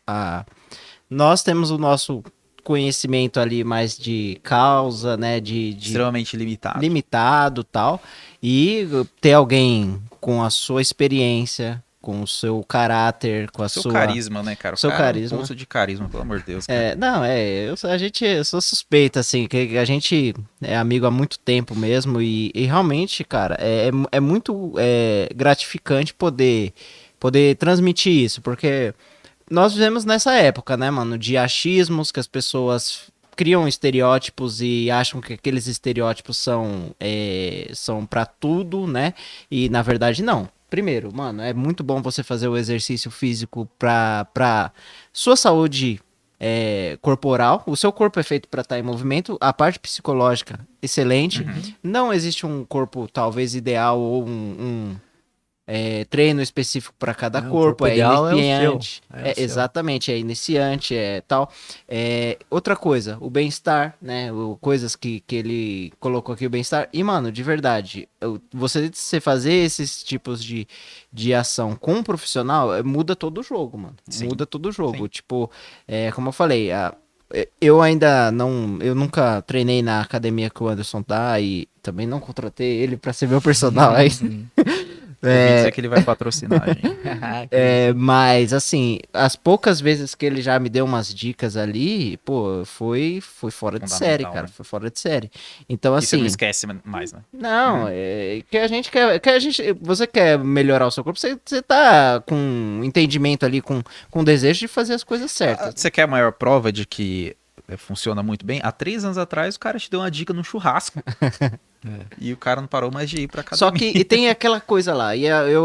B: Nós temos o nosso conhecimento ali mais de causa, né? De
A: Extremamente limitado.
B: limitado tal. E ter alguém com a sua experiência, com o seu caráter, com a
A: Seu
B: sua.
A: carisma, né, cara? O
B: Seu
A: cara é um
B: carisma.
A: poço de carisma, pelo amor de Deus, cara.
B: Eu sou suspeita, assim, que a gente é amigo há muito tempo mesmo e realmente, cara, é muito gratificante poder transmitir isso, porque nós vivemos nessa época, né, mano, de achismos que as pessoas criam estereótipos e acham que aqueles estereótipos são para tudo, né, e na verdade não. Primeiro, mano, é muito bom você fazer o exercício físico pra sua saúde corporal. O seu corpo é feito para estar em movimento. A parte psicológica, excelente. Não existe um corpo talvez ideal ou um treino específico para cada
C: Não, o
B: corpo.
C: corpo
B: É
C: ideal é o
B: iniciante.
C: seu, é o seu.
B: Exatamente, é iniciante, tal. Outra coisa, o bem-estar, né? Coisas que ele colocou aqui, o bem-estar. E, mano, de verdade, você fazer esses tipos de ação com um profissional muda todo o jogo, mano.
A: Sim.
B: Muda todo o jogo.
A: Sim.
B: Tipo, como eu falei, eu ainda não. Eu nunca treinei na academia que o Anderson tá e também não contratei ele pra ser meu personal.
A: Ouvi dizer que ele vai patrocinar, gente.
B: Mas assim, as poucas vezes que ele já me deu umas dicas ali, pô, foi fora de série,
A: Fundamental,
B: cara.
A: né?
B: Foi fora de série. Então,
A: E você não
B: assim.
A: esquece mais, né?
B: Não, que a gente quer. Você quer melhorar o seu corpo, você tá com entendimento ali, com desejo de fazer as coisas certas.
A: Você quer a maior prova de que funciona muito bem. Há 3 anos atrás, o cara te deu uma dica no churrasco. E o cara não parou mais de ir pra academia.
B: Só que e tem aquela coisa lá,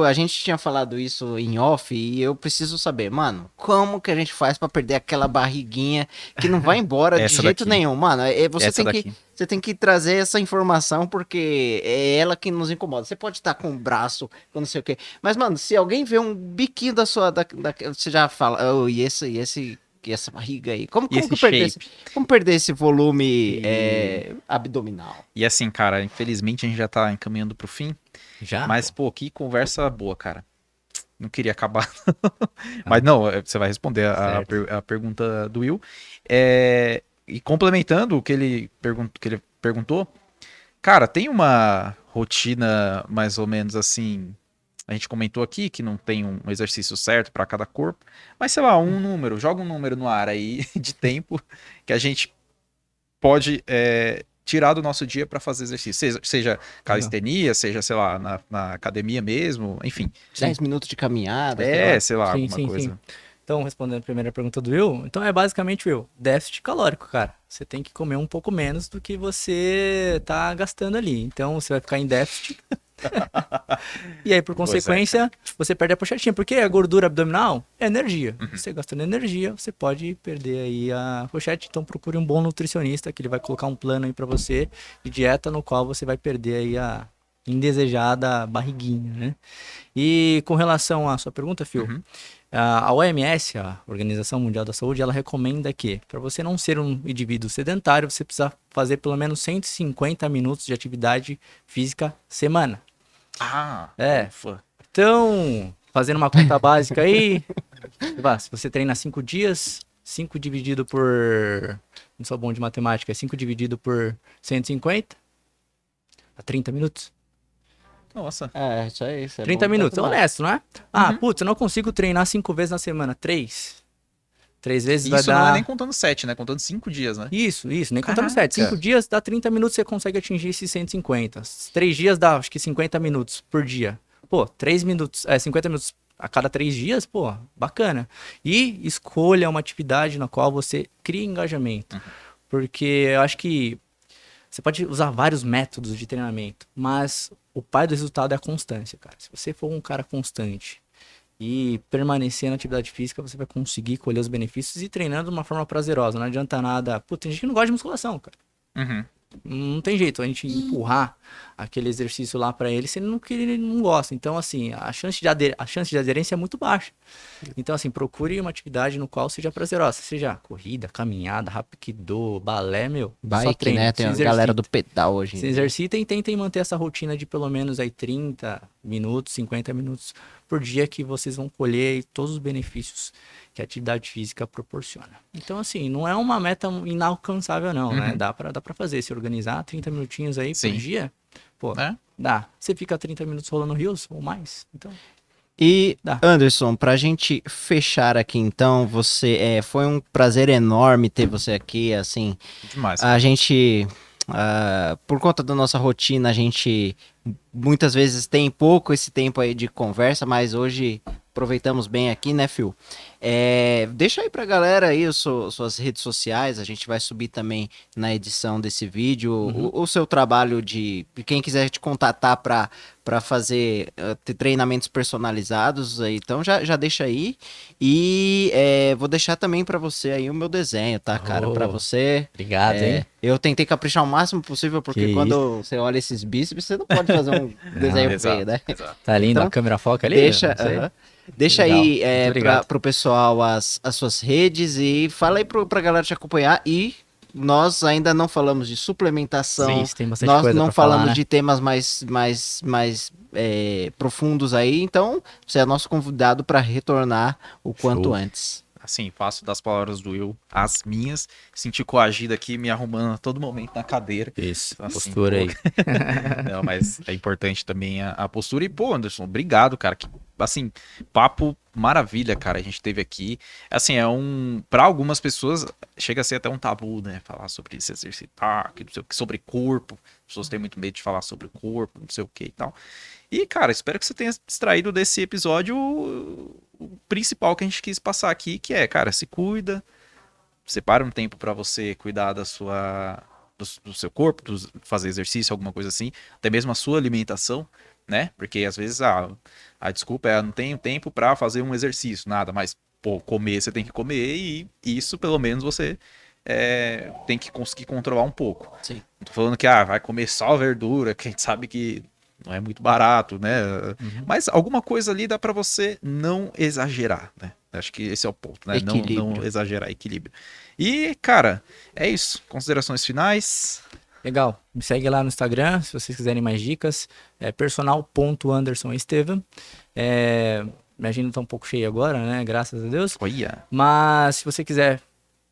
B: a gente tinha falado isso em off e eu preciso saber, mano, como que a gente faz pra perder aquela barriguinha que não vai embora de
A: Essa
B: jeito
A: daqui.
B: nenhum, mano?
A: Essa daqui.
B: Você tem que trazer essa informação porque é ela que nos incomoda. Você pode estar com o braço, com não sei o quê, mas mano, se alguém vê um biquinho você já fala, oh, e essa barriga aí, como
A: E esse
B: que perder
A: shape?
B: como perder esse volume
C: E-
B: abdominal?
A: E assim, cara, infelizmente a gente já tá encaminhando pro fim.
C: Já?
A: Mas, pô, que conversa boa, cara. Não queria acabar. Mas não, você vai responder
C: Certo.
A: a pergunta do Will. E complementando o que ele perguntou, cara, tem uma rotina mais ou menos assim. A gente comentou aqui que não tem um exercício certo para cada corpo, mas sei lá, joga um número no ar aí de tempo que a gente pode tirar do nosso dia para fazer exercício. Seja calistenia, seja, sei lá, na academia mesmo, enfim.
B: 10 minutos de caminhada, sei lá.
A: Sei lá,
C: Sim,
A: alguma
C: sim,
A: coisa.
C: sim. Então, respondendo a primeira pergunta do Will, então é basicamente, Will, déficit calórico, cara. Você tem que comer um pouco menos do que você tá gastando ali. Então, você vai ficar em déficit. E aí, por
A: Pois é,
C: consequência, você perde a pochetinha. Porque a gordura abdominal é energia.
A: Uhum.
C: Você gastando energia, você pode perder aí a pochete. Então, procure um bom nutricionista que ele vai colocar um plano aí pra você de dieta no qual você vai perder aí a indesejada barriguinha, né? E com relação à sua pergunta, Phil,
A: Uhum.
C: a OMS, a Organização Mundial da Saúde, ela recomenda que, para você não ser um indivíduo sedentário, você precisa fazer pelo menos 150 minutos de atividade física semana.
A: Ah,
C: É.
A: ufa.
C: Então, fazendo uma conta básica aí, se você treina 5 dias, 5 dividido por... Não sou bom de matemática, 5 dividido por 150, dá 30 minutos.
A: Nossa.
B: Isso aí. Isso é
C: 30
B: bom,
C: minutos, é
B: tanto mais.
C: honesto, não é? Ah,
A: Uhum.
C: putz, eu não consigo treinar 5 vezes na semana. 3. 3 vezes vai
A: Isso não é nem
C: dar...
A: contando 7, né? Contando 5 dias, né?
C: Isso, nem contando 7.
A: Caraca.
C: 5 dias dá 30 minutos, você consegue atingir esses 150. 3 dias dá, acho que 50 minutos por dia. Pô, 3 minutos, 50 minutos a cada 3 dias, pô, bacana. E escolha uma atividade na qual você cria engajamento. Porque eu acho que você pode usar vários métodos de treinamento, mas o pai do resultado é a constância, cara. Se você for um cara constante e permanecer na atividade física, você vai conseguir colher os benefícios e treinando de uma forma prazerosa. Não adianta nada. Pô, tem gente que não gosta de musculação, cara.
A: Uhum.
C: Não tem jeito a gente empurrar aquele exercício lá pra ele se ele que ele não gosta. Então, assim, a chance de aderência é muito baixa. Então, assim, procure uma atividade no qual seja prazerosa. Seja corrida, caminhada, rapkido, balé, meu. Só
B: Bike,
C: treine,
B: né?
C: se
B: Tem a
C: exercita.
B: galera do pedal hoje em
C: Se
B: dia.
C: exercitem e tentem manter essa rotina de pelo menos aí 30 minutos, 50 minutos por dia que vocês vão colher aí todos os benefícios que a atividade física proporciona. Então, assim, não é uma meta inalcançável não, né?
A: Uhum.
C: Dá pra fazer. Se organizar 30 minutinhos aí
A: Sim.
C: por dia, pô,
A: É?
C: dá. Você fica 30 minutos rolando rios ou mais, então...
B: E,
C: Dá.
B: Anderson, pra gente fechar aqui então, foi um prazer enorme ter você aqui, assim,
A: Demais.
B: a gente, por conta da nossa rotina, a gente muitas vezes tem pouco esse tempo aí de conversa, mas hoje aproveitamos bem aqui, né, Phil? Deixa aí pra galera aí suas redes sociais, a gente vai subir também na edição desse vídeo, o seu trabalho de quem quiser te contatar para fazer ter treinamentos personalizados, aí, então já deixa aí. E vou deixar também para você aí o meu desenho, tá, cara? Para você.
C: Obrigado, hein?
B: Eu tentei caprichar o máximo possível, porque
C: Que
B: quando você olha esses bíceps, você não pode fazer um desenho
A: exato,
B: feio, né?
A: exato.
C: Tá lindo,
B: Então,
C: a câmera foca ali?
B: Deixa,
C: Não sei.
B: deixa
C: Legal,
B: aí
C: muito obrigado.
B: pro pessoal as suas redes e fala aí pra galera te acompanhar. E nós ainda não falamos de suplementação,
C: Sim, tem bastante
B: nós
C: coisa
B: não
C: pra falar,
B: falamos
C: né?
B: de temas mais profundos aí. Então, você é nosso convidado para retornar o quanto
C: Show.
B: antes.
A: Assim, faço das palavras do Will as minhas. Senti coagido aqui, me arrumando a todo momento na cadeira.
C: Isso,
A: Assim,
C: postura
A: pô.
C: aí.
A: Não, mas é importante também a postura. E, pô, Anderson, obrigado, cara. Que, assim, papo maravilha, cara. A gente teve aqui. Assim, pra algumas pessoas, chega a ser até um tabu, né? Falar sobre se exercitar, que não sei o que, sobre corpo. As pessoas têm muito medo de falar sobre o corpo, não sei o que e tal. E, cara, espero que você tenha extraído desse episódio o principal que a gente quis passar aqui, que é, cara, se cuida, separe um tempo para você cuidar do seu corpo, fazer exercício, alguma coisa assim, até mesmo a sua alimentação, né? Porque às vezes a desculpa é, não tenho tempo para fazer um exercício, nada, mas pô, comer você tem que comer e isso pelo menos você tem que conseguir controlar um pouco.
B: Sim.
A: Não tô falando que vai comer só verdura, que a gente sabe que não é muito barato, né? Mas alguma coisa ali dá para você não exagerar, né? Acho que esse é o ponto, né? Não exagerar, equilíbrio. E, cara, é isso. Considerações finais.
C: Legal. Me segue lá no Instagram, se vocês quiserem mais dicas. É personal.andersonestevam. Minha agenda tá um pouco cheia agora, né? Graças a Deus.
A: Olha.
C: Mas se você quiser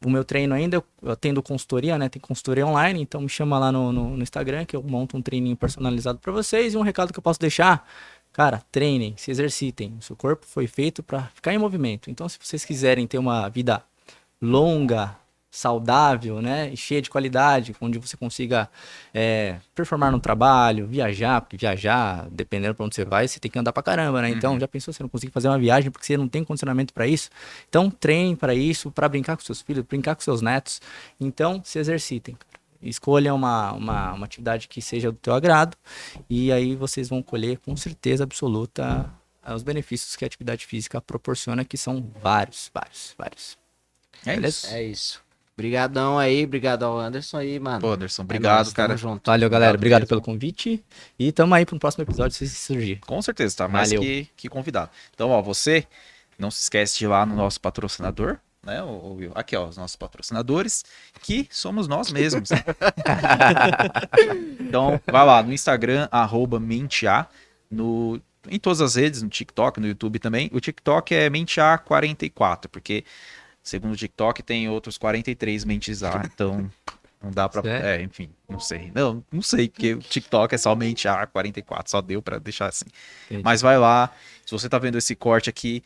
C: o meu treino ainda, eu atendo consultoria, né? Tem consultoria online, então me chama lá no Instagram que eu monto um treininho personalizado para vocês. E um recado que eu posso deixar, cara, treinem, se exercitem. O seu corpo foi feito para ficar em movimento. Então, se vocês quiserem ter uma vida longa, saudável, né, e cheia de qualidade, onde você consiga performar no trabalho, viajar, porque viajar, dependendo para onde você vai, você tem que andar pra caramba, né? Então, já pensou, você não consegue fazer uma viagem porque você não tem condicionamento para isso? Então, treine para isso, para brincar com seus filhos, brincar com seus netos. Então, se exercitem, cara. Escolha uma atividade que seja do teu agrado e aí vocês vão colher com certeza absoluta os benefícios que a atividade física proporciona, que são vários.
B: É isso. Obrigadão aí, obrigado ao Anderson aí, mano.
A: Pô, Anderson, obrigado, cara.
B: Junto.
C: Valeu, galera. Obrigado pelo convite. E tamo aí pro próximo episódio, se surgir.
A: Com certeza, tá mais que convidado. Então, ó, você não se esquece de ir lá no nosso patrocinador, né? Aqui, ó, os nossos patrocinadores, que somos nós mesmos. Então, vai lá no Instagram, @menteá, em todas as redes, no TikTok, no YouTube também. O TikTok é menteá44, porque segundo o TikTok tem outros 43 mentes A, então não dá pra... enfim, não sei. Não sei, porque o TikTok é somente A44, só deu pra deixar assim.
C: Entendi.
A: Mas vai lá, se você tá vendo esse corte aqui,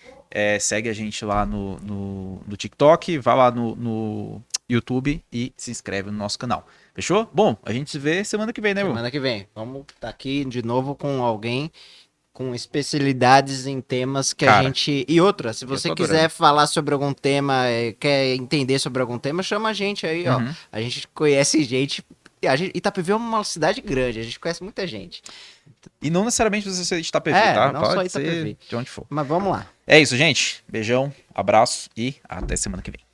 A: segue a gente lá no TikTok, vai lá no YouTube e se inscreve no nosso canal. Fechou? Bom, a gente se vê semana que vem, né, irmão?
B: Semana que vem. Vamos estar aqui de novo com alguém com especialidades em temas que a gente... E outra, se você quiser falar sobre algum tema, quer entender sobre algum tema, chama a gente aí, ó. A gente conhece gente... Itapevi é uma cidade grande, a gente conhece muita gente.
A: E não necessariamente você ser de Itapevi, tá?
B: Não
A: pode
B: só Itapevi.
A: ser de onde for.
B: Mas vamos lá.
A: É isso, gente. Beijão, abraço e até semana que vem.